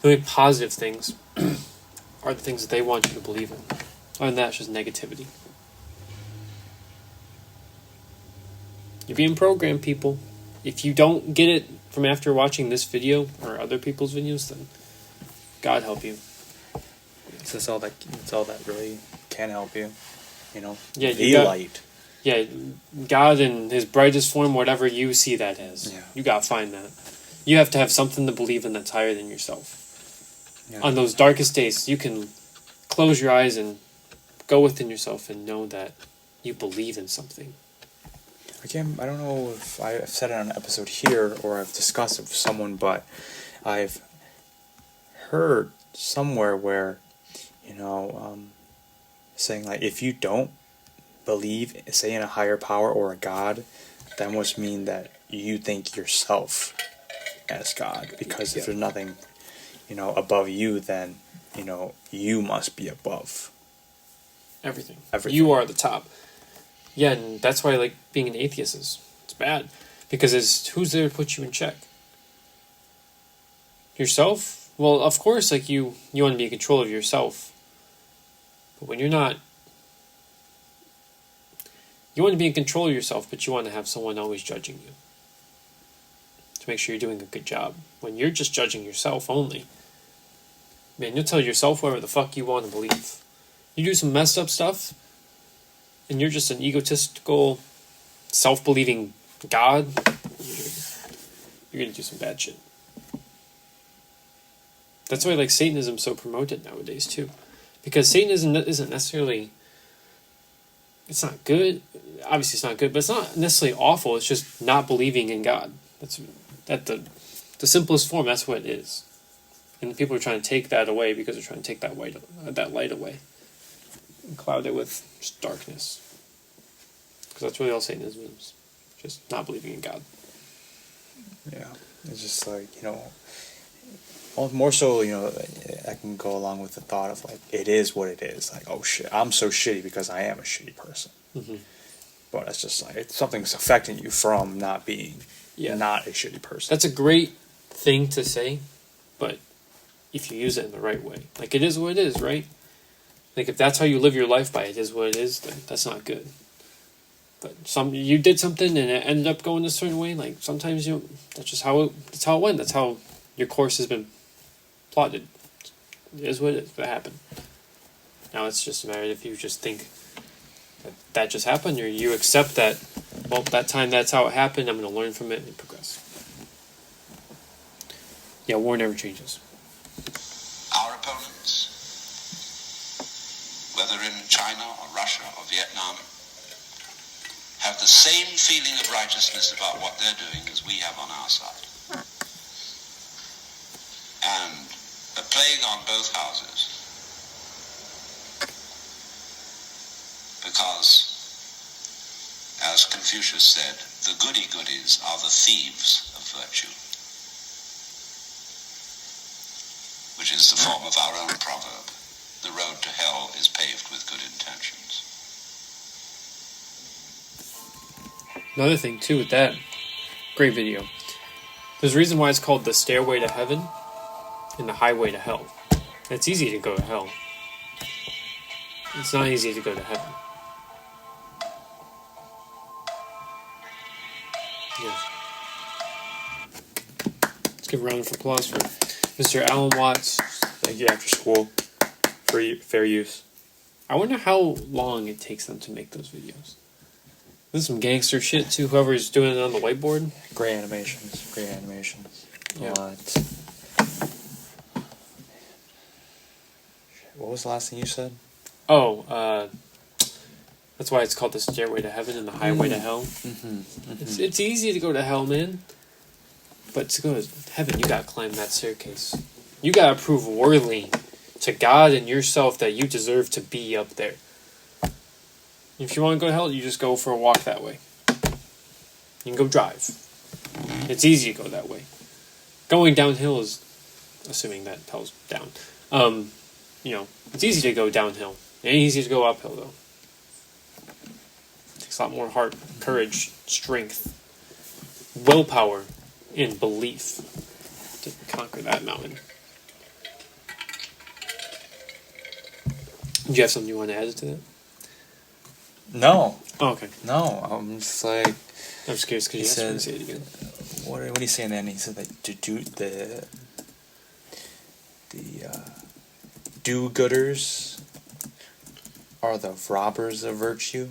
The only positive things are the things that they want you to believe in. Other than that, it's just negativity. You're being programmed, people. If you don't get it from after watching this video or other people's videos, then God help you. That's all that really can help you. Yeah, the light. Yeah, God in His brightest form, whatever you see that as. Yeah. You gotta find that. You have to have something to believe in that's higher than yourself. Yeah. On those darkest days, you can close your eyes and go within yourself and know that you believe in something. Again, I don't know if I've said it on an episode here or I've discussed it with someone, but I've heard somewhere where, saying like, if you don't believe, say, in a higher power or a God, that must mean that you think yourself as God. Because if there's nothing, above you, then, you must be above Everything. everything. You are the top. Yeah, and that's why, being an atheist it's bad. Because who's there to put you in check? Yourself? Well, of course, you want to be in control of yourself. But when you're not, you want to be in control of yourself, but you want to have someone always judging you. To make sure you're doing a good job. When you're just judging yourself only, man, you'll tell yourself whatever the fuck you want to believe. You do some messed up stuff, and you're just an egotistical, self-believing God, you're going to do some bad shit. That's why Satanism's so promoted nowadays too. Because Satanism isn't necessarily, it's not good. Obviously it's not good, but it's not necessarily awful. It's just not believing in God. That's at the simplest form. That's what it is. And people are trying to take that away because they're trying to take that light away and cloud it with just darkness. Because that's really all Satanism is. Just not believing in God. Yeah. It's just more so, I can go along with the thought of it is what it is. Oh shit, I'm so shitty because I am a shitty person. Mm-hmm. But it's just it's something's affecting you from not being not a shitty person. That's a great thing to say, but if you use it in the right way. It is what it is, right? If that's how you live your life by it is what it is, then that's not good. But you did something and it ended up going a certain way. Sometimes that's just how it went. That's how your course has been plotted. It is what it is. That happened. Now it's just a matter if you just think that just happened, or you accept that. Well, that time that's how it happened. I'm going to learn from it and progress. Yeah, war never changes. Our opponents, whether in China or Russia or Vietnam, have the same feeling of righteousness about what they're doing as we have on our side. And a plague on both houses. Because, as Confucius said, the goody-goodies are the thieves of virtue. Which is the form of our own proverb. The road to hell is paved with good intentions. Another thing, too, with that, great video. There's a reason why it's called the Stairway to Heaven and the Highway to Hell. It's easy to go to hell. It's not easy to go to heaven. Yeah. Let's give a round of applause for Mr. Alan Watts. Thank you, After School. For fair use. I wonder how long it takes them to make those videos. This is some gangster shit, too. Whoever's doing it on the whiteboard. Great animations. Great animations. Yeah. What was the last thing you said? Oh, that's why it's called the Stairway to Heaven and the Highway to Hell. It's easy to go to hell, man. But to go to heaven, you gotta climb that staircase. You gotta prove worthy to God and yourself that you deserve to be up there. If you want to go to hell, you just go for a walk that way. You can go drive. It's easy to go that way. Going downhill is, assuming that hell's down. It's easy to go downhill. It ain't easy to go uphill though. It takes a lot more heart, courage, strength, willpower, and belief to conquer that mountain. Do you have something you want to add to that? No. Oh, okay. No. I'm just like... I'm just curious because you said, say it again. What did he say then? He said that to do the do-gooders are the robbers of virtue.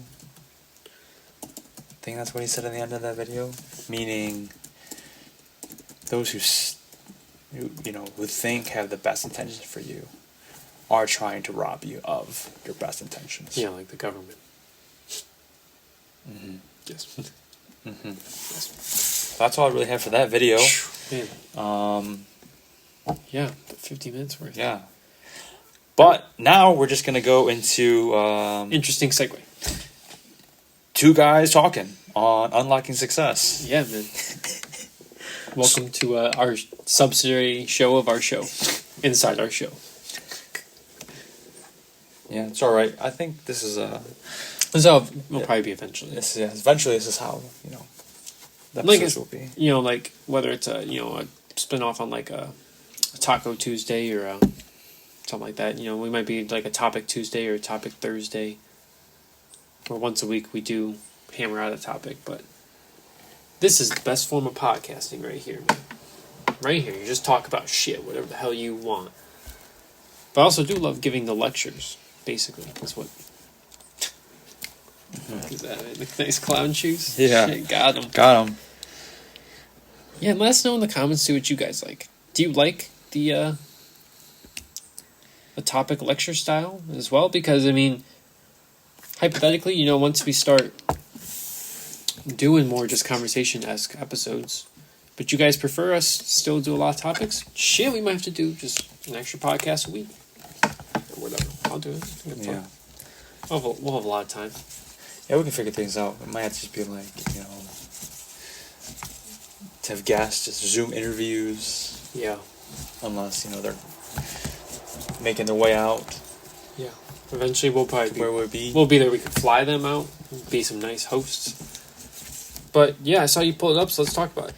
I think that's what he said at the end of that video. Meaning, those who think have the best intentions for you are trying to rob you of your best intentions. Yeah, like the government. Mm-hmm. Yes. Mm-hmm. Yes. So that's all I really have for that video. Man. Yeah, 50 minutes worth. Yeah. But now we're just gonna go into Interesting segue. two guys talking on unlocking success. Yeah, man. Welcome to our subsidiary show of our show, inside our show. Yeah, it's all right. I think this is This will probably be eventually. Eventually, this is how the Like episodes will be. Like whether it's a spin off on like a Taco Tuesday or something like that. We might be like a Topic Tuesday or a Topic Thursday. Or once a week we do hammer out a topic, but this is the best form of podcasting right here, man. Right here, you just talk about shit, whatever the hell you want. But I also do love giving the lectures. Basically, that's what. What is that? The nice clown shoes. Yeah, shit, got them. Got them. Yeah, let us know in the comments too what you guys like. Do you like the topic lecture style as well? Because hypothetically, once we start doing more just conversation-esque episodes, but you guys prefer us still do a lot of topics, shit, we might have to do just an extra podcast a week. Or whatever. I'll do it. Yeah. We'll have a lot of time. Yeah, we can figure things out. It might have to just be like, to have guests, just Zoom interviews. Yeah. Unless, they're making their way out. Yeah. Eventually we'll probably be... Where we'll be. We'll be there. We can fly them out. Be some nice hosts. But, yeah, I saw you pull it up, so let's talk about it.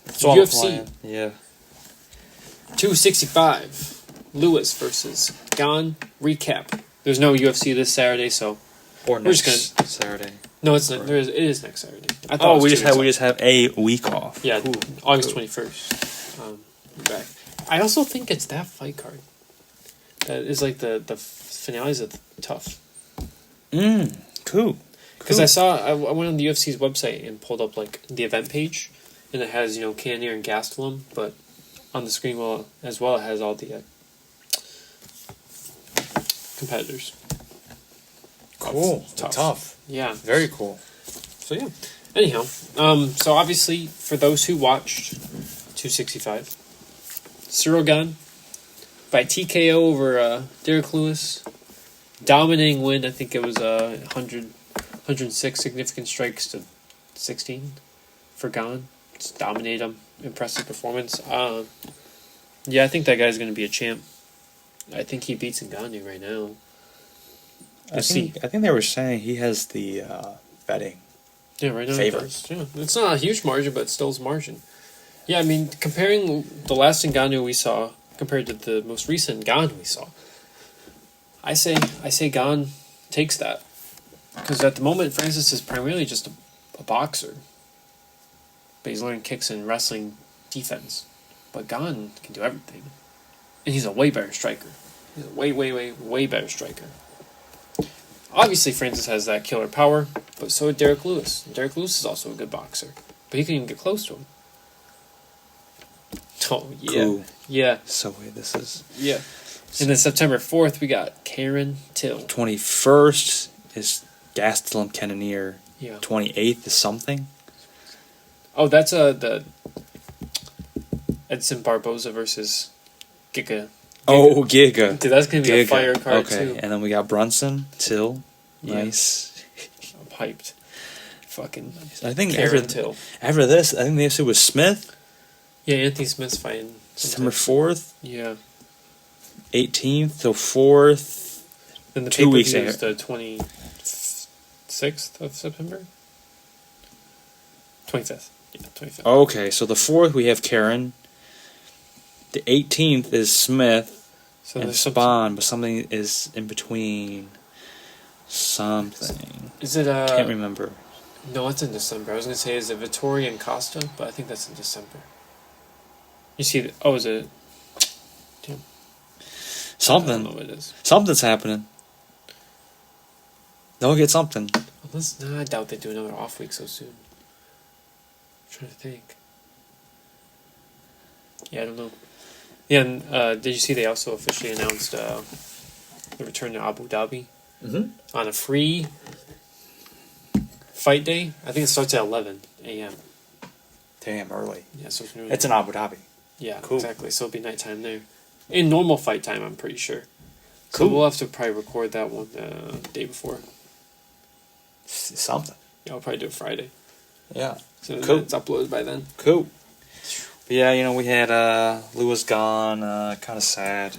UFC. Yeah. 265. Lewis versus Gane recap. There's no UFC this Saturday, so... Or We're next just Saturday. No, it's not. It is next Saturday. I thought we just have a week off. Yeah, August 21st. We're back. I also think it's that fight card that is like the finales of Tough. Cool. Because I went on the UFC's website and pulled up like the event page, and it has Cannonier and Gastelum, but on the screen as well it has all the competitors. Cool. Tough. Yeah. Very cool. So yeah. Anyhow, so obviously for those who watched 265, Cyril Gane by TKO over Derek Lewis, dominating win. I think it was 106 significant strikes to 16 for Gane. Just dominate him. Impressive performance. Yeah, I think that guy's going to be a champ. I think he beats Ngannou right now. I think they were saying he has the betting. Yeah, right now favorites. Yeah, it's not a huge margin, but still's margin. Yeah, comparing the last Ngannou we saw compared to the most recent Gane we saw, I say Gane takes that because at the moment Francis is primarily just a boxer. but he's learning kicks and wrestling defense. But Gon can do everything. And he's a way better striker. He's a way better striker. Obviously, Francis has that killer power, but so did Derek Lewis. Derek Lewis is also a good boxer, but he couldn't even get close to him. Oh, yeah. Cool. Yeah. So wait, this is... Yeah. And then September 4th, we got Karen Till. 21st is Gastelum Cannoneer. Yeah. 28th is something. Oh, that's the Edson Barboza versus Giga. Oh, Giga. Dude, that's going to be a fire card, okay. too. And then we got Brunson, Till. Yeah. Nice. I'm hyped. Fucking I think Karen Till. after this, I think the UFC was Smith. Yeah, Anthony Smith's fighting. September 4th. Yeah. 18th till 4th. Then the 2 weeks pay-per-view is the 26th of September? 25th. Yeah, 25th. Okay, so the 4th we have Karen. The 18th is Smith So and there's Spawn, but something is in between. Something. Is it Can't remember. No, it's in December. I was gonna say is it Vittoria and Costa, but I think that's in December. You see is it damn. I Something. don't know what it is. Something's happening. They'll get something. I doubt they do another off week so soon. I'm trying to think. Yeah, I don't know. Yeah, and did you see they also officially announced the return to Abu Dhabi on a free fight day? I think it starts at 11 a.m. Damn, early. Yeah, so It's in Abu Dhabi. yeah, Cool. exactly. So it'll be nighttime there. In normal fight time, I'm pretty sure. So Cool. we'll have to probably record that one the day before. Something. Yeah, I'll probably do it Friday. Yeah. So Cool. it's uploaded by then. Cool. But yeah, we had Lewis gone, kind of sad.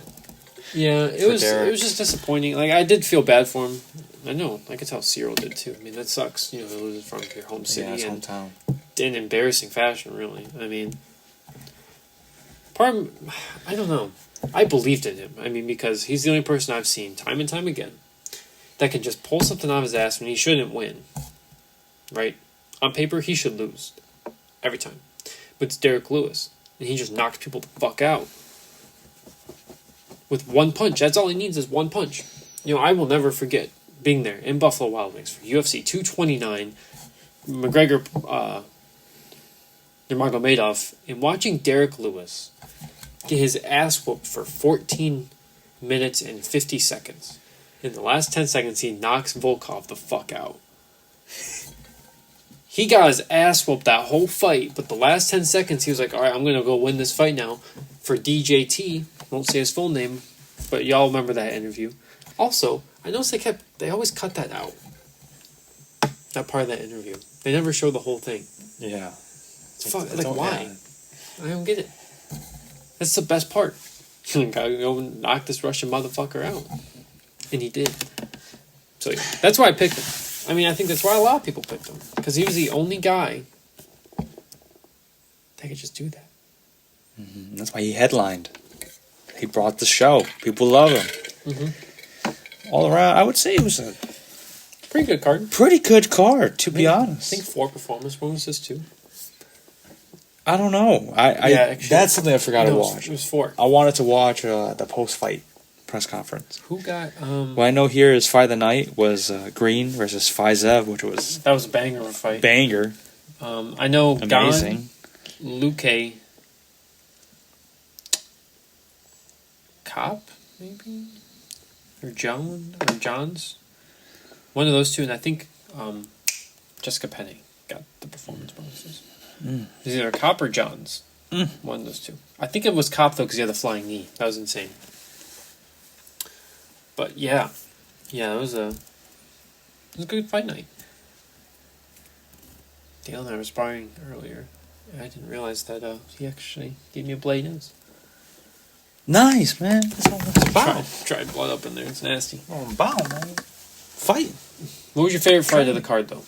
Yeah, it was Derek. just disappointing. Like I did feel bad for him. I know, I could tell Cyril did too. I mean, that sucks. To lose from your home Yeah, city his and hometown. in embarrassing fashion. Really, I mean, part of, I don't know. I believed in him. I mean, because he's the only person I've seen time and time again that can just pull something out of his ass when he shouldn't win. Right? On paper, he should lose every time. But it's Derek Lewis, and he just knocks people the fuck out with one punch. That's all he needs is one punch. I will never forget being there in Buffalo Wild Wings for UFC 229, McGregor, Nurmagomedov, and watching Derek Lewis get his ass whooped for 14 minutes and 50 seconds. In the last 10 seconds, he knocks Volkov the fuck out. He got his ass whooped that whole fight, but the last 10 seconds, he was like, alright, I'm going to go win this fight now for DJT. Won't say his full name, but y'all remember that interview. Also, I noticed they always cut that out. That part of that interview. They never show the whole thing. Yeah. Why? I don't get it. That's the best part. Gotta go knock this Russian motherfucker out. And he did. So yeah, that's why I picked him. I mean, I think that's why a lot of people picked him. Because he was the only guy that could just do that. Mm-hmm. That's why he headlined. He brought the show. People love him. Mm-hmm. All around, I would say it was a Pretty good card. pretty good card, to be I honest. think 4 performance bonuses too. I don't know. Actually, that's something I forgot to No, watch. It was 4. I wanted to watch the post-fight press conference. Who got... What I know here is Fight of the Night was Green versus Fizev, which was That was a banger of a fight. banger. I know Amazing. Gon, Luque, Cop, maybe? Or Johns? One of those two, and I think Jessica Penney got the performance bonuses. It was either Cop or Johns. One of those two. I think it was Cop, though, because he had the flying knee. That was insane. But, yeah. Yeah, it was a good fight night. Dale and I were sparring earlier. I didn't realize that he actually gave me a blade nose. Nice, man. That's all it's about. Tried blood up in there. It's nasty. Oh, bow, man. Fight. What was your favorite fight of the card, though?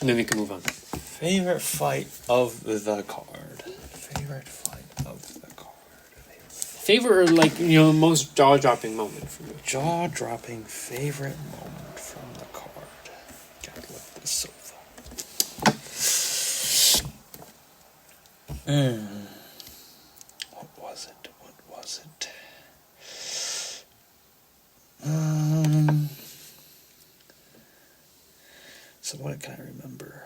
And then we can move on. Favorite fight of the card. Favorite fight of the card. Favorite or, most jaw-dropping moment for you? Jaw-dropping favorite moment from the card. Gotta lift this sofa. What was it? So what can I remember?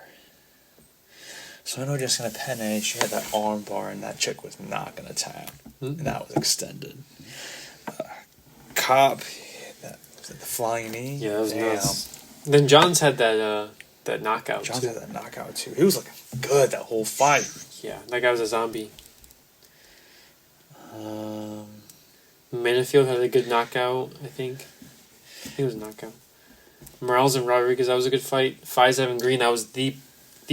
So I know Jessica Penne, she had that arm bar, and that chick was not gonna tap, and that was extended. Cop, was it the flying knee? Yeah, that was nuts. Then Johns had that knockout. Johns had that knockout too. He was looking good that whole fight. Yeah, that guy was a zombie. Manafield had a good knockout, I think. It was a knockout. Morales and Rodriguez, that was a good fight. Faizav and Green, that was the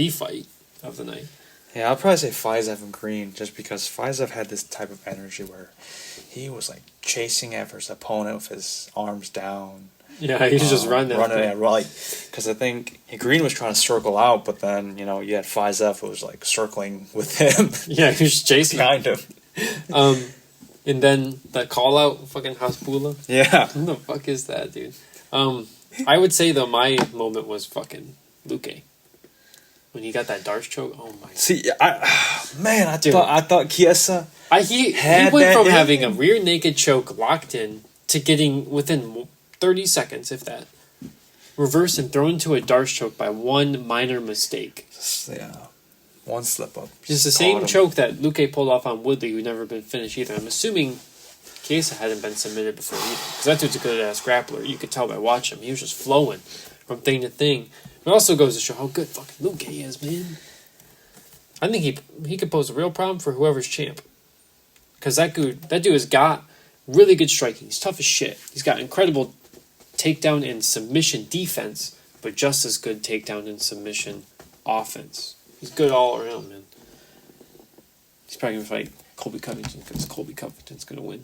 fight of the night. Yeah, I'll probably say Faizav and Green, just because Faizav had this type of energy where he was like chasing after his opponent with his arms down. Yeah, he was just running at right. Because I think Green was trying to circle out, but then you had Faizav who was like circling with him. Yeah, he was chasing behind him. And then that call out, fucking Hasbullah. Yeah. Who the fuck is that, dude? I would say though my moment was fucking Luque. When he got that Darce choke, oh my! See, I thought Chiesa. He went from having a rear naked choke locked in to getting within 30 seconds, if that, reversed and thrown into a Darce choke by one minor mistake. Yeah, one slip up. Just the same choke that Luque pulled off on Woodley, who never been finished either. I'm assuming Chiesa hadn't been submitted before either, because that dude's a good ass grappler. You could tell by watching him; he was just flowing from thing to thing. It also goes to show how good fucking Luque is, man. I think he could pose a real problem for whoever's champ. Because that dude has got really good striking. He's tough as shit. He's got incredible takedown and submission defense, but just as good takedown and submission offense. He's good all around, man. He's probably going to fight Colby Covington because Colby Covington's going to win.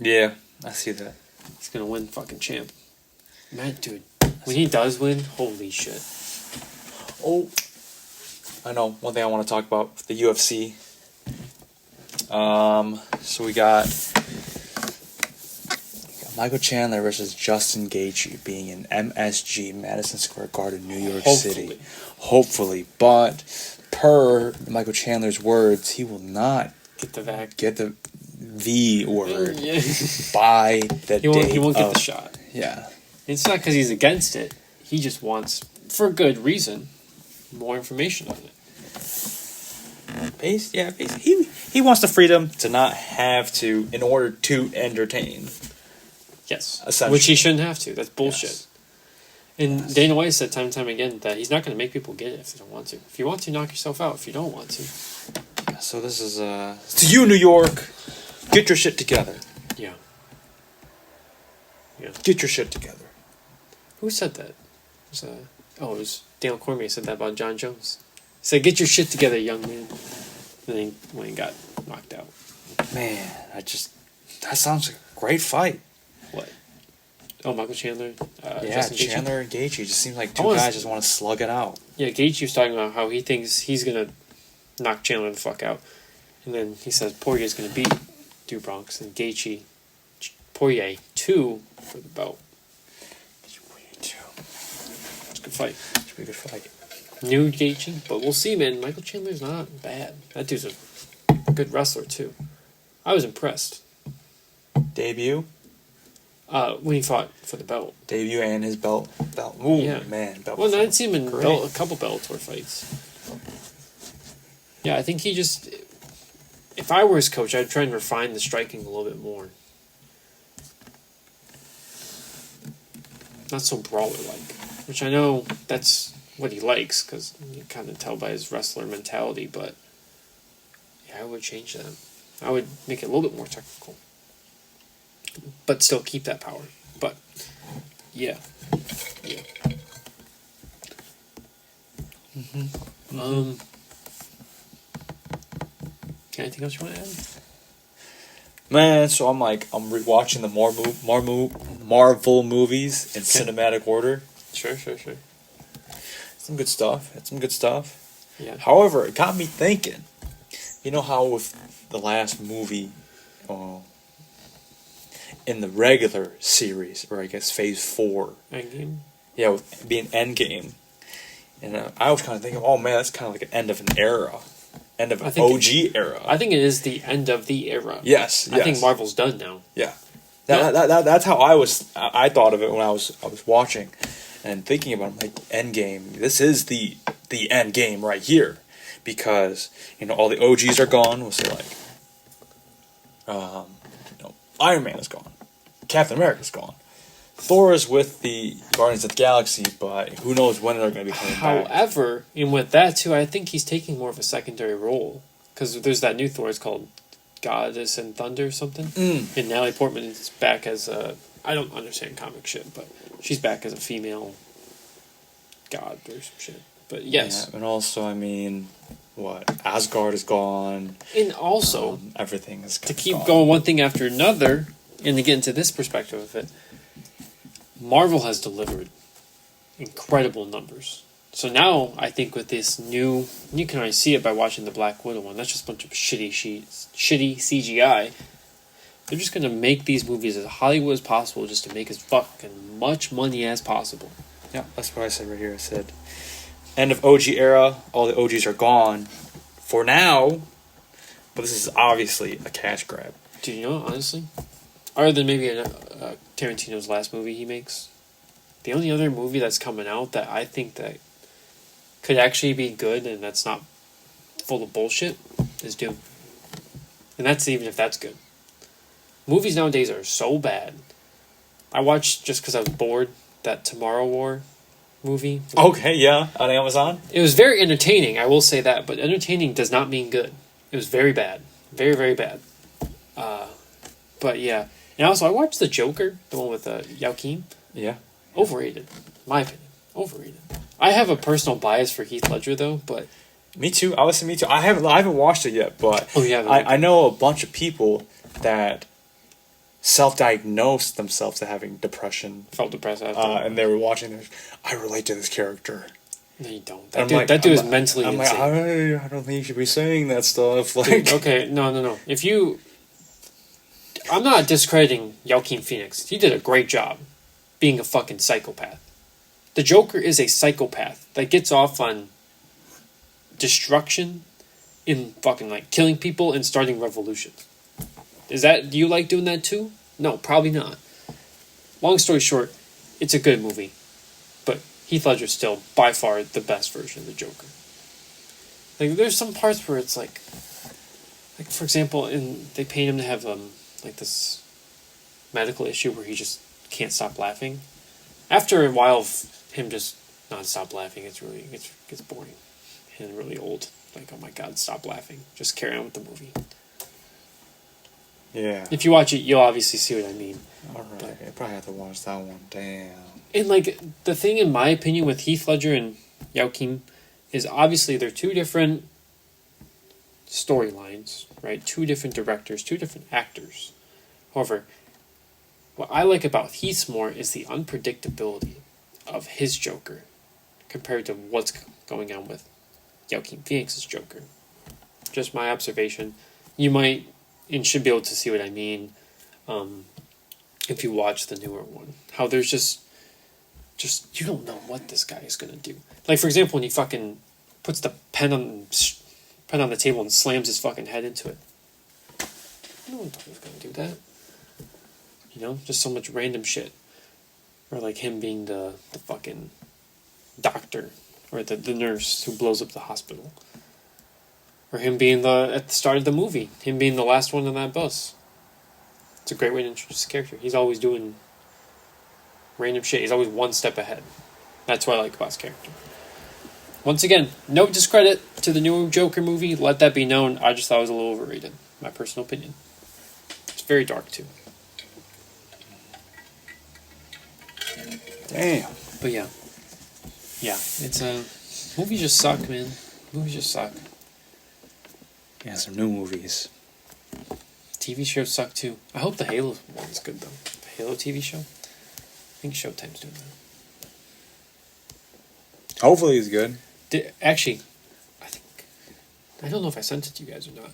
Yeah, I see that. He's going to win fucking champ. Man, dude. When he does win, holy shit. Oh, I know. One thing I want to talk about, the UFC. So we got Michael Chandler versus Justin Gaethje being in MSG, Madison Square Garden, New York City. Hopefully. But per Michael Chandler's words, he will not get the V word by the date. He won't get the shot. Yeah. It's not because he's against it. He just wants, for good reason, more information on it. He wants the freedom to not have to, in order to entertain. Yes. Which he shouldn't have to. That's bullshit. Yes. And Dana White said time and time again that he's not going to make people get it if they don't want to. If you want to, knock yourself out. If you don't want to. So this is, to you, New York, get your shit together. Yeah. Get your shit together. Who said that? It was Dale Cormier said that about John Jones. He said, get your shit together, young man. And then when he got knocked out. Man, that sounds like a great fight. What? Oh, Michael Chandler? Chandler and Gaethje. Just seems like two guys just want to slug it out. Yeah, Gaethje was talking about how he thinks he's going to knock Chandler the fuck out. And then he says Poirier's going to beat Do Bronx. And Gaethje, Poirier 2 for the belt. It's a good fight. It's a pretty good fight. New Gaethje, but we'll see, man. Michael Chandler's not bad. That dude's a good wrestler too. I was impressed. Debut? When he fought for the belt. Debut and his belt. Ooh, yeah. Man. Belt. Well, I'd seen him in a couple Bellator fights. Yeah, I think he just... If I were his coach, I'd try and refine the striking a little bit more. Not so brawler-like. Which I know that's what he likes, because you kind of tell by his wrestler mentality, but yeah, I would change that. I would make it a little bit more technical. But still keep that power. But, yeah. Anything else you want to add? Man, so I'm rewatching the Marvel movies in cinematic order. Sure. Some good stuff. Yeah. However, it got me thinking. You know how with the last movie, in the regular series, or I guess Phase 4. Endgame? Yeah, with being Endgame. And I was kind of thinking, oh man, that's kind of like an end of an era. end of I think OG era. I think it is the end of the era. Yes, I think Marvel's done now. Yeah, that's how I thought of it when I was watching and thinking about it. I'm like, Endgame. This is the end game right here, because all the OGs are gone. We'll say like, Iron Man is gone, Captain America's gone, Thor is with the Guardians of the Galaxy, but who knows when they're going to be coming back. However, and with that too, I think he's taking more of a secondary role, because there's that new Thor. It's called Goddess and Thunder or something. And Natalie Portman is back as a... I don't understand comic shit, but she's back as a female god or some shit. But yes. Yeah, and also, Asgard is gone. And also... everything is to keep gone. going one thing after another, and to get into this perspective of it, Marvel has delivered incredible numbers. So now, I think with this new... You can already see it by watching the Black Widow one. That's just a bunch of shitty CGI. They're just going to make these movies as Hollywood as possible just to make as fucking much money as possible. Yeah, that's what I said right here. I said, end of OG era, all the OGs are gone for now, but this is obviously a cash grab. Do you know, honestly? Other than maybe Tarantino's last movie he makes, the only other movie that's coming out that I think that could actually be good and that's not full of bullshit is Doom. And that's even if that's good. Movies nowadays are so bad. I watched, just because I was bored, that Tomorrow War movie. Okay, yeah, on Amazon. It was very entertaining, I will say that, but entertaining does not mean good. It was very bad. Very, very bad. But yeah. And also, I watched The Joker, the one with Joaquin. Yeah. Overrated. My opinion. Overrated. I have a personal bias for Heath Ledger, though, but... Me too. Honestly, me too. I haven't watched it yet, but I know a bunch of people that self-diagnosed themselves as having depression. Felt depressed after. And they were watching this. I relate to this character. No, you don't. That dude is mentally insane. I don't think you should be saying that stuff. Like, dude, okay, no. If you... I'm not discrediting Joaquin Phoenix. He did a great job being a fucking psychopath. The Joker is a psychopath that gets off on destruction in fucking like killing people and starting revolutions. Do you like doing that too? No, probably not. Long story short, it's a good movie. But Heath Ledger's still by far the best version of the Joker. Like there's some parts where it's like for example, they paint him to have like this medical issue where he just can't stop laughing. After a while of him just not stop laughing, it gets boring and really old. Like, oh my god, stop laughing. Just carry on with the movie. Yeah. If you watch it, you'll obviously see what I mean. Alright, I probably have to watch that one. Damn. And like, the thing in my opinion with Heath Ledger and Joaquin is obviously they're two different storylines, right? Two different directors, two different actors. However, what I like about Heath's more is the unpredictability of his Joker compared to what's going on with Joaquin Phoenix's Joker. Just my observation. You might and should be able to see what I mean if you watch the newer one. How there's just you don't know what this guy is going to do. Like, for example, when he fucking puts the pen on the table and slams his fucking head into it. No one thought he was going to do that. Just so much random shit. Or like him being the fucking doctor. Or the nurse who blows up the hospital. Or him being at the start of the movie. Him being the last one on that bus. It's a great way to introduce the character. He's always doing random shit. He's always one step ahead. That's what I like about his character. Once again, no discredit to the new Joker movie. Let that be known. I just thought it was a little overrated. My personal opinion. It's very dark too. Damn. But yeah, it's movies just suck, man. Movies just suck. Yeah, some new movies. TV shows suck too. I hope the Halo one's good though. The Halo TV show. I think Showtime's doing that. Hopefully it's good. Actually, I don't know if I sent it to you guys or not.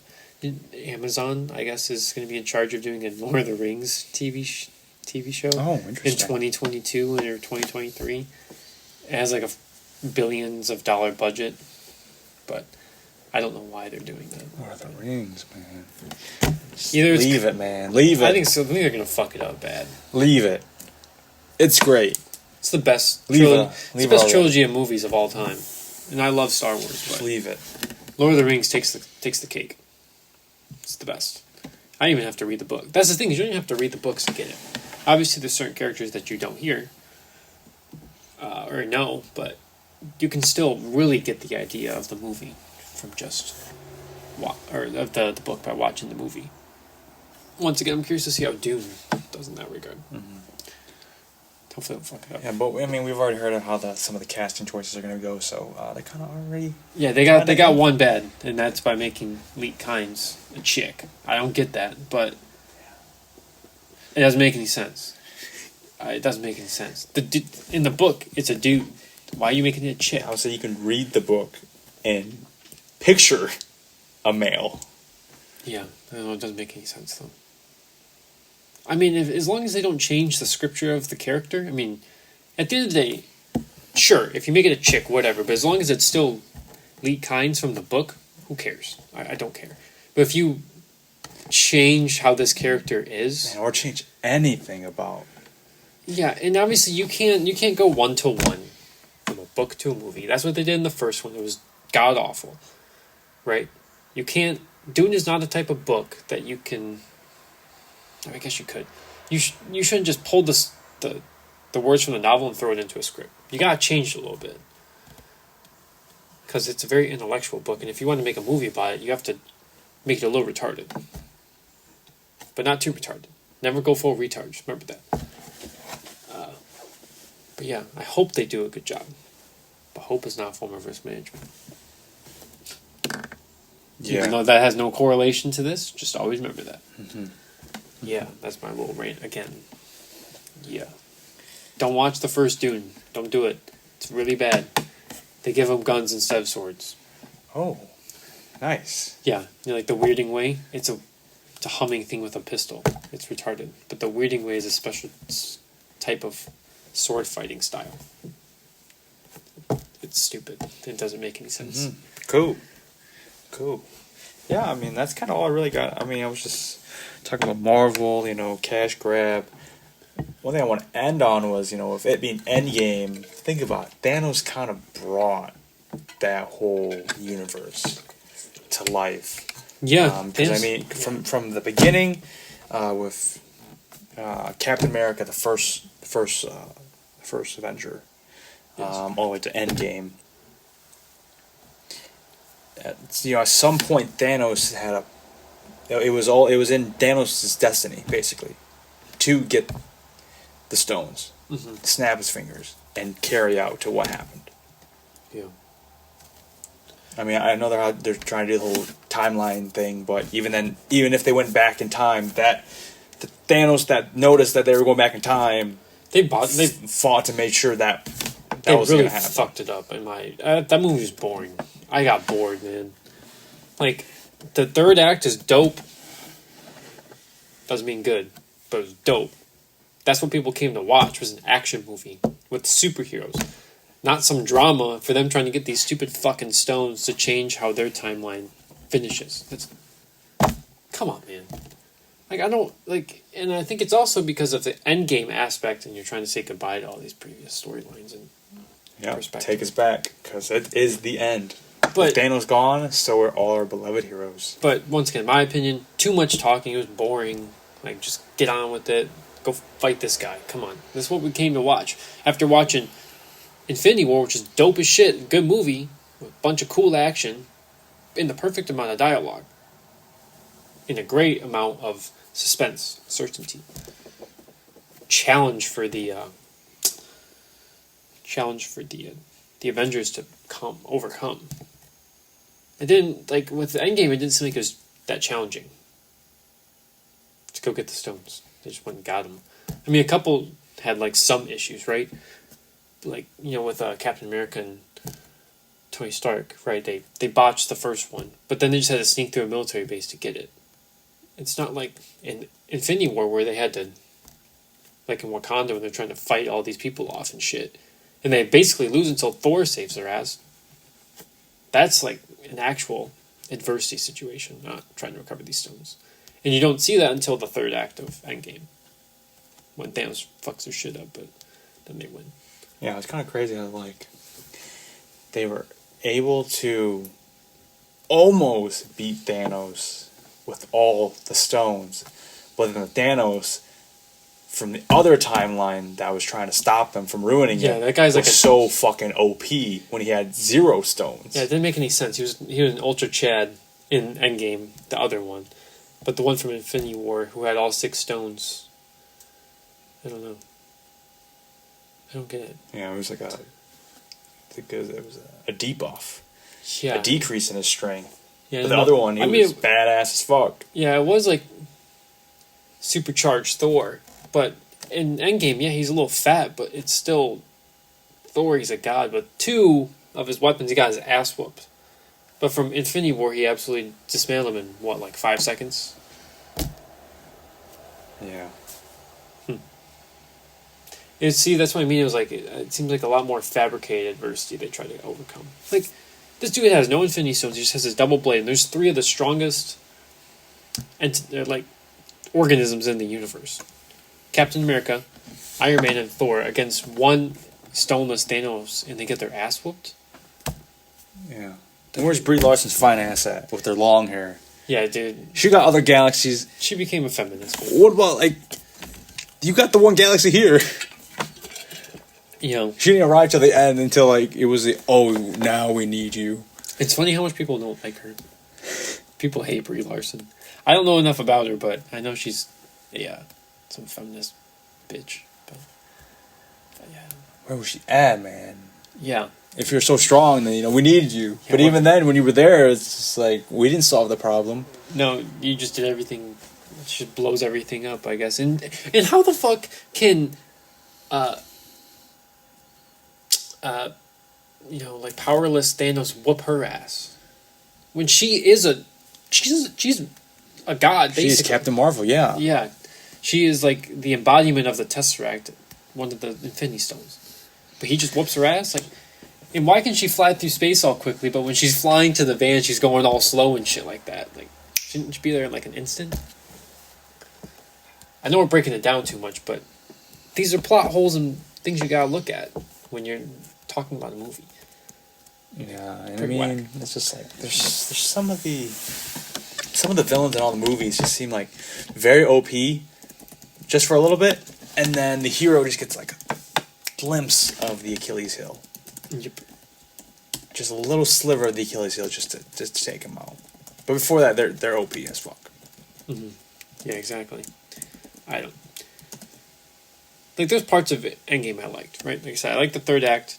Amazon, I guess, is going to be in charge of doing a Lord of the Rings TV show. Oh, interesting. In 2022 or 2023. It has like billions of dollar budget, but I don't know why they're doing that. Lord of the Rings, man. Either Leave it, man. Leave it. I think so. I think they're gonna fuck it up bad. Leave it. It's great. It's the best. Leave It's the it best already. trilogy of movies of all time, and I love Star Wars. Just But leave it. Lord of the Rings takes the cake. It's the best. I didn't even have to read the book. That's the thing, is you don't even have to read the books to get it. Obviously, there's certain characters that you don't hear or know, but you can still really get the idea of the movie from just of the book by watching the movie. Once again, I'm curious to see how Dune does in that regard. Mm-hmm. Hopefully, they'll fuck it up. Yeah, but I mean, we've already heard of how some of the casting choices are going to go, so they kind of already. Yeah, they got one bad, and that's by making Leet Kynes a chick. I don't get that, but it doesn't make any sense. It doesn't make any sense. In the book, it's a dude. Why are you making it a chick? I would say you can read the book and picture a male. Yeah, I don't know, it doesn't make any sense though. I mean, as long as they don't change the scripture of the character, I mean, at the end of the day, sure, if you make it a chick, whatever, but as long as it's still Leet Kynes from the book, who cares? I don't care. But if you change how this character is, Man, or change anything about. yeah, and obviously you can't go 1-to-1 from a book to a movie. That's what they did in the first one. It was god awful, right? You can't. Dune is not a type of book that you can. I guess you could. You shouldn't just pull the words from the novel and throw it into a script. You gotta change it a little bit because it's a very intellectual book, and if you want to make a movie about it, you have to make it a little retarded, but not too retarded. Never go full retard. Just remember that. But yeah, I hope they do a good job. But hope is not a form of risk management. Yeah. Even though that has no correlation to this, just always remember that. Mm-hmm. Yeah, that's my little rant again. Yeah. Don't watch the first Dune. Don't do it. It's really bad. They give them guns instead of swords. Oh, nice. Yeah, you know, like the Weirding Way. It's a humming thing with a pistol. It's retarded. But the Weirding Way is a special type of sword fighting style. It's stupid. It doesn't make any sense. Mm-hmm. Cool. Yeah, I mean, that's kind of all I really got. I mean, I was just talking about Marvel, cash grab. One thing I want to end on was, with it being Endgame, think about it. Thanos kind of brought that whole universe to life. Yeah. Because, I mean, from the beginning, with Captain America, the first Avenger, Yes. all the way to Endgame. At some point Thanos had it was in Thanos' destiny, basically, to get the stones, snap his fingers, and carry out to what happened. Yeah. I mean, I know they're trying to do the whole timeline thing, but even if they went back in time, the Thanos that noticed that they were going back in time, they fought to make sure that was really going to happen. fucked it up. That movie was boring. I got bored, man. Like, the third act is dope. Doesn't mean good, but it was dope. That's what people came to watch, was an action movie with superheroes. Not some drama for them trying to get these stupid fucking stones to change how their timeline finishes. Come on, man. Like, I don't, and I think it's also because of the endgame aspect, and you're trying to say goodbye to all these previous storylines and perspectives. Take us back, because it is the end. But With Thanos gone, so are all our beloved heroes. But once again, in my opinion, too much talking. It was boring. Like, just get on with it. Go fight this guy. Come on. This is what we came to watch. After watching Infinity War, which is dope as shit, good movie, with a bunch of cool action, in the perfect amount of dialogue, in a great amount of suspense, certainty, challenge for the Avengers to overcome. It didn't, with the Endgame, it didn't seem like it was that challenging to go get the stones. They just went and got them. I mean, a couple had some issues, right? With Captain America and Tony Stark, right? They botched the first one, but then they just had to sneak through a military base to get it. It's not like in Infinity War where they had to, in Wakanda, when they're trying to fight all these people off and shit, and they basically lose until Thor saves their ass. That's an actual adversity situation, not trying to recover these stones. And you don't see that until the third act of Endgame, when Thanos fucks their shit up, but then they win. Yeah, it's kind of crazy how, like, they were able to almost beat Thanos with all the stones, but then Thanos from the other timeline that was trying to stop them from ruining it. That guy's like so fucking OP when he had 0 stones. Yeah, it didn't make any sense. He was an Ultra Chad in Endgame, the other one, but the one from Infinity War who had all 6 stones. I don't know. I don't get it. Yeah, it was like it was a debuff. Yeah, a decrease in his strength. Yeah, but the other one, he was badass as fuck. Yeah, it was like supercharged Thor, but in Endgame, yeah, he's a little fat, but it's still Thor. He's a god. But 2 of his weapons, he got his ass whooped. But from Infinity War, he absolutely dismantled him in, 5 seconds? Yeah. See, that's what I mean. It was like, it seems like a lot more fabricated adversity they try to overcome. Like, this dude has no Infinity Stones, he just has his double blade, and there's 3 of the strongest organisms in the universe. Captain America, Iron Man, and Thor against one stoneless Thanos, and they get their ass whooped? Yeah. And where's Brie Larson's fine ass at with their long hair? Yeah, dude. She got other galaxies. She became a feminist. What about, like, you got the one galaxy here. You know, she didn't arrive till the end until, like, it was now we need you. It's funny how much people don't like her. People hate Brie Larson. I don't know enough about her, but I know she's some feminist bitch. But yeah. Where was she at, man? Yeah. If you're so strong, then, we needed you. Yeah, but even then, when you were there, it's just like, we didn't solve the problem. No, you just did everything. It just blows everything up, I guess. And how the fuck can, powerless Thanos whoop her ass when she's a god, basically. She's Captain Marvel, yeah. Yeah. She is like the embodiment of the Tesseract, one of the Infinity Stones. But he just whoops her ass? Like, and why can she fly through space all quickly, but when she's flying to the van, she's going all slow and shit like that? Like, shouldn't she be there in like an instant? I know we're breaking it down too much, but these are plot holes and things you gotta look at when you're talking about a movie. Yeah, and I mean, it's just like there's some of the villains in all the movies just seem like very OP, just for a little bit, and then the hero just gets like a glimpse of the Achilles heel. Yep. Just a little sliver of the Achilles heel, just to take him out. But before that, they're OP as fuck. Mm-hmm. Yeah, exactly. I don't like. There's parts of Endgame I liked. Right, like I said, I like the third act.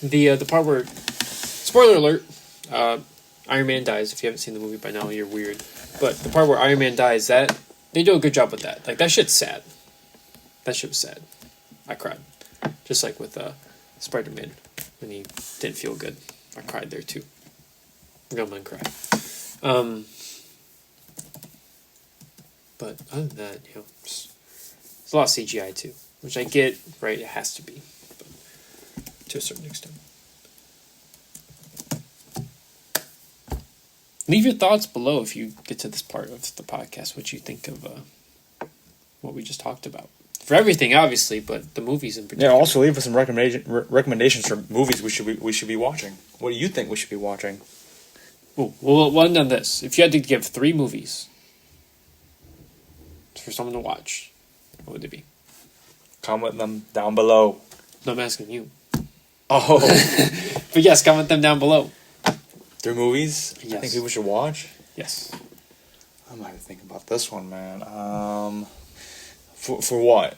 The part where, spoiler alert, Iron Man dies. If you haven't seen the movie by now, you're weird. But the part where Iron Man dies, that they do a good job with that. Like, that shit's sad. That shit was sad. I cried, just like with Spider-Man when he didn't feel good. I cried there too. Real man cry. But other than that, there's a lot of CGI too, which I get. Right, it has to be, but to a certain extent. Leave your thoughts below if you get to this part of the podcast. What you think of what we just talked about. For everything, obviously, but the movies in particular. Yeah, also leave us some recommendations for movies we should be watching. What do you think we should be watching? Ooh, we'll end on this. If you had to give 3 movies for someone to watch, what would they be? Comment them down below. No, I'm asking you. Oh. But yes, comment them down below. 3 movies Yes. I think people should watch? Yes. I might think about this one, man. For what?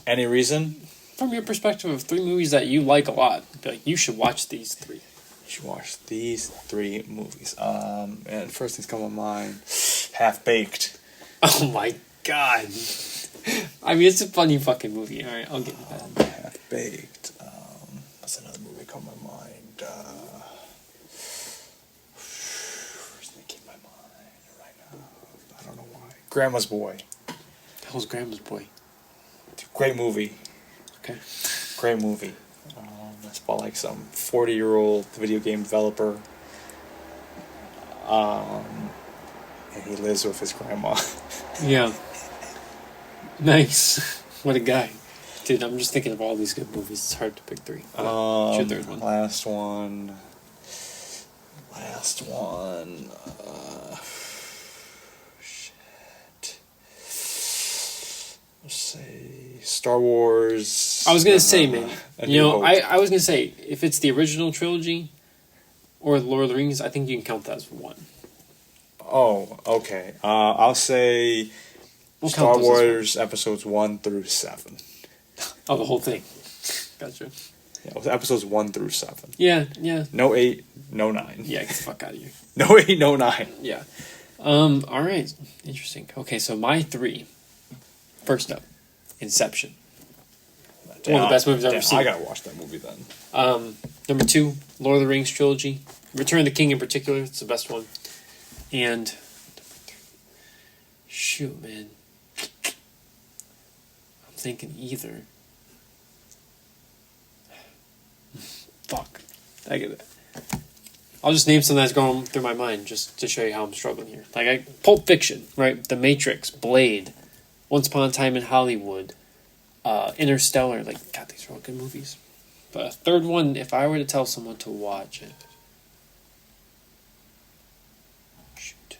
Any reason? From your perspective of 3 movies that you like a lot, like, you should watch these 3. You should watch these 3 movies. And first things come to mind, Half Baked. Oh my god. I mean, it's a funny fucking movie. Alright, I'll give you that. Half Baked. That's another movie come to my mind. First thing came to my mind right now. I don't know why. Grandma's Boy. That was Grandma's Boy. Great movie. Okay. Great movie. It's about like some 40-year-old video game developer And he lives with his grandma. Yeah. Nice. What a guy. Dude, I'm just thinking of all these good movies. It's hard to pick three. What's your third one? Last one. Shit. Let's say Star Wars. I was going to say, man. A You New know, Hope. I was going to say, if it's the original trilogy or Lord of the Rings, I think you can count that as one. Oh, okay. I'll say We'll Star count those as Wars episodes 1 through 7. Oh, the whole thing. Gotcha. Yeah, episodes 1 through 7. Yeah. No 8, no 9. Yeah, get the fuck out of here. No 8, no 9. Yeah. All right. Interesting. Okay, so my three. First up, Inception. One of the best movies I've ever seen. I gotta watch that movie then. Number 2, Lord of the Rings trilogy. Return of the King in particular. It's the best one. And shoot, man. I'm thinking either. Fuck. I get it. I'll just name something that's going through my mind just to show you how I'm struggling here. Like Pulp Fiction, right? The Matrix, Blade, Once Upon a Time in Hollywood, Interstellar. Like, God, these are all good movies. But a third one, if I were to tell someone to watch it. Shoot.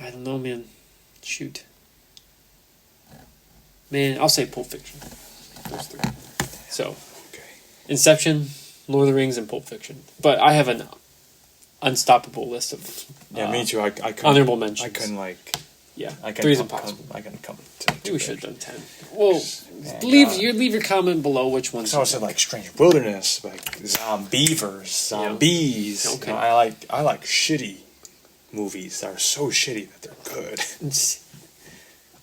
I don't know, man. Shoot. Man, I'll say Pulp Fiction. Those three. So, Okay. Inception, Lord of the Rings, and Pulp Fiction. But I have an unstoppable list of Yeah, me too. I couldn't, honorable mentions. I couldn't Yeah, I couldn't three's come- impossible. I couldn't come to. Maybe we should have done 10. Well, Man, leave your comment below which ones. So I said like Strange Wilderness, like zombies. Okay. You know, I like shitty movies that are so shitty that they're good.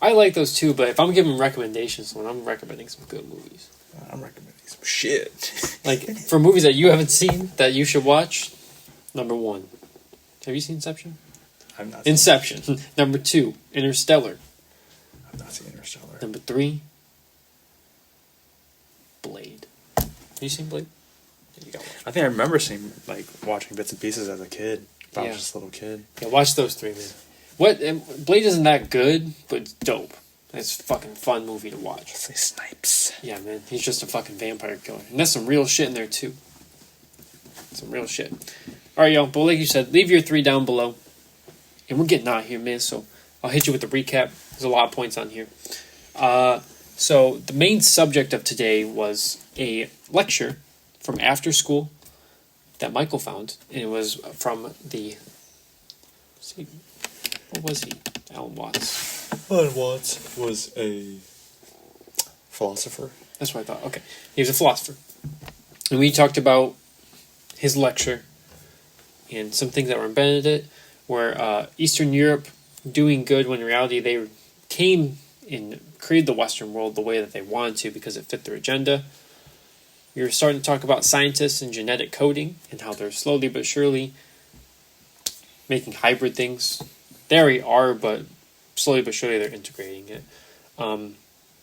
I like those too, but if I'm giving recommendations, when I'm recommending some good movies, I'm recommending some shit. like for movies that you haven't seen that you should watch. Number 1, have you seen Inception? I've not. Inception. Number 2, Interstellar. I've not seen Interstellar. Number 3, Blade. Have you seen Blade? Yeah, you got one. I think I remember seeing like watching bits and pieces as a kid. If I Yeah. was just a little kid. Yeah, watch those 3, man. Blade isn't that good, but it's dope. It's a fucking fun movie to watch. Say Snipes. Yeah, man. He's just a fucking vampire killer. And there's some real shit in there, too. Some real shit. Alright, y'all. But like you said, leave your 3 down below. And we're getting out of here, man. So I'll hit you with the recap. There's a lot of points on here. So the main subject of today was a lecture from after school that Michael found. And it was from the... What was he? Alan Watts. Alan Watts was a philosopher. That's what I thought. Okay. He was a philosopher. And we talked about his lecture and some things that were embedded in it, where Eastern Europe doing good when in reality they came and created the Western world the way that they wanted to because it fit their agenda. We were starting to talk about scientists and genetic coding and how they're slowly but surely making hybrid things. They already are, but slowly but surely they're integrating it.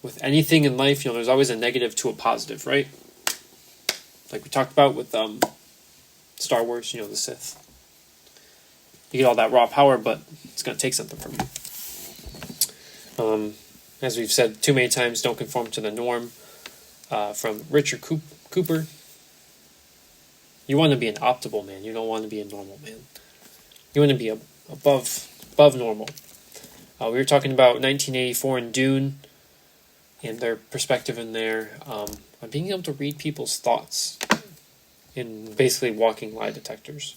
With anything in life, there's always a negative to a positive, right? Like we talked about with Star Wars, the Sith. You get all that raw power, but it's going to take something from you. As we've said too many times, don't conform to the norm. From Richard Cooper, you want to be an optimal man. You don't want to be a normal man. You want to be above normal. We were talking about 1984 and Dune and their perspective in there on being able to read people's thoughts in basically walking lie detectors.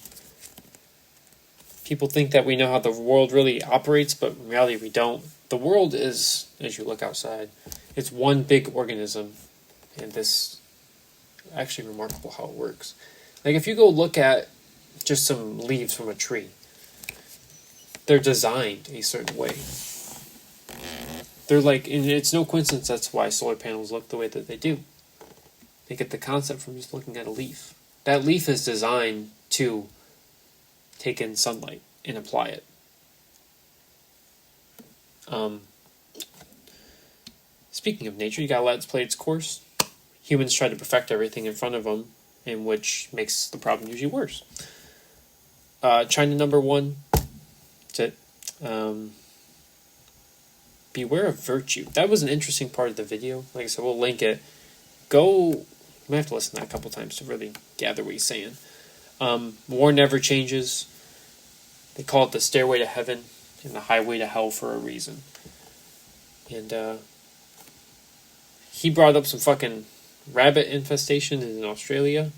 People think that we know how the world really operates, but in reality we don't. The world is, as you look outside, it's one big organism, and this actually remarkable how it works. Like if you go look at just some leaves from a tree, they're designed a certain way. They're like, and it's no coincidence that's why solar panels look the way that they do. They get the concept from just looking at a leaf. That leaf is designed to take in sunlight and apply it. Speaking of nature, you gotta let it play its course. Humans try to perfect everything in front of them, and which makes the problem usually worse. China number 1. That's it. Beware of virtue. That was an interesting part of the video. Like I said, we'll link it. Go. I have to listen to that a couple times to really gather what he's saying. War never changes. They call it the stairway to heaven and the highway to hell for a reason. And he brought up some fucking rabbit infestation in Australia.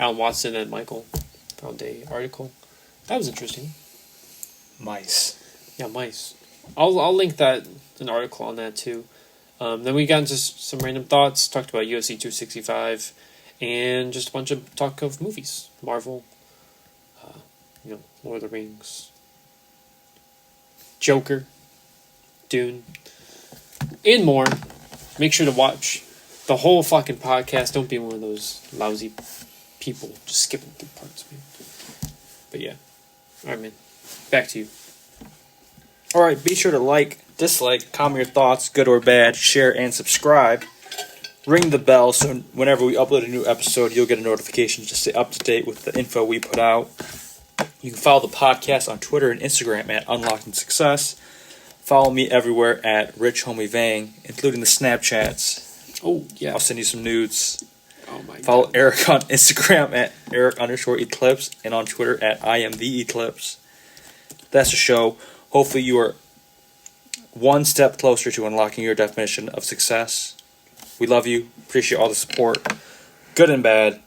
Alan Watson and Michael found a article. That was interesting. Mice. Yeah, mice. I'll link that, an article on that too. Then we got into some random thoughts, talked about UFC 265, and just a bunch of talk of movies. Marvel, Lord of the Rings, Joker, Dune, and more. Make sure to watch the whole fucking podcast. Don't be one of those lousy people just skipping through parts, man. But yeah. Alright, man. Back to you. Alright, be sure to like, dislike, comment your thoughts, good or bad, share, and subscribe. Ring the bell so whenever we upload a new episode, you'll get a notification to stay up to date with the info we put out. You can follow the podcast on Twitter and Instagram at Unlocking Success. Follow me everywhere at Rich Homie Vang, including the Snapchats. Oh, yeah. I'll send you some nudes. Oh, my God. Follow Eric on Instagram at Eric_Eclipse and on Twitter at I am the Eclipse. That's the show. Hopefully you are one step closer to unlocking your definition of success. We love you. Appreciate all the support. Good and bad.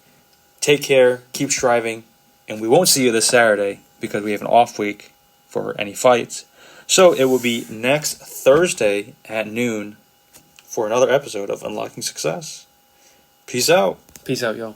Take care. Keep striving. And we won't see you this Saturday because we have an off week for any fights. So it will be next Thursday at noon for another episode of Unlocking Success. Peace out. Peace out, y'all.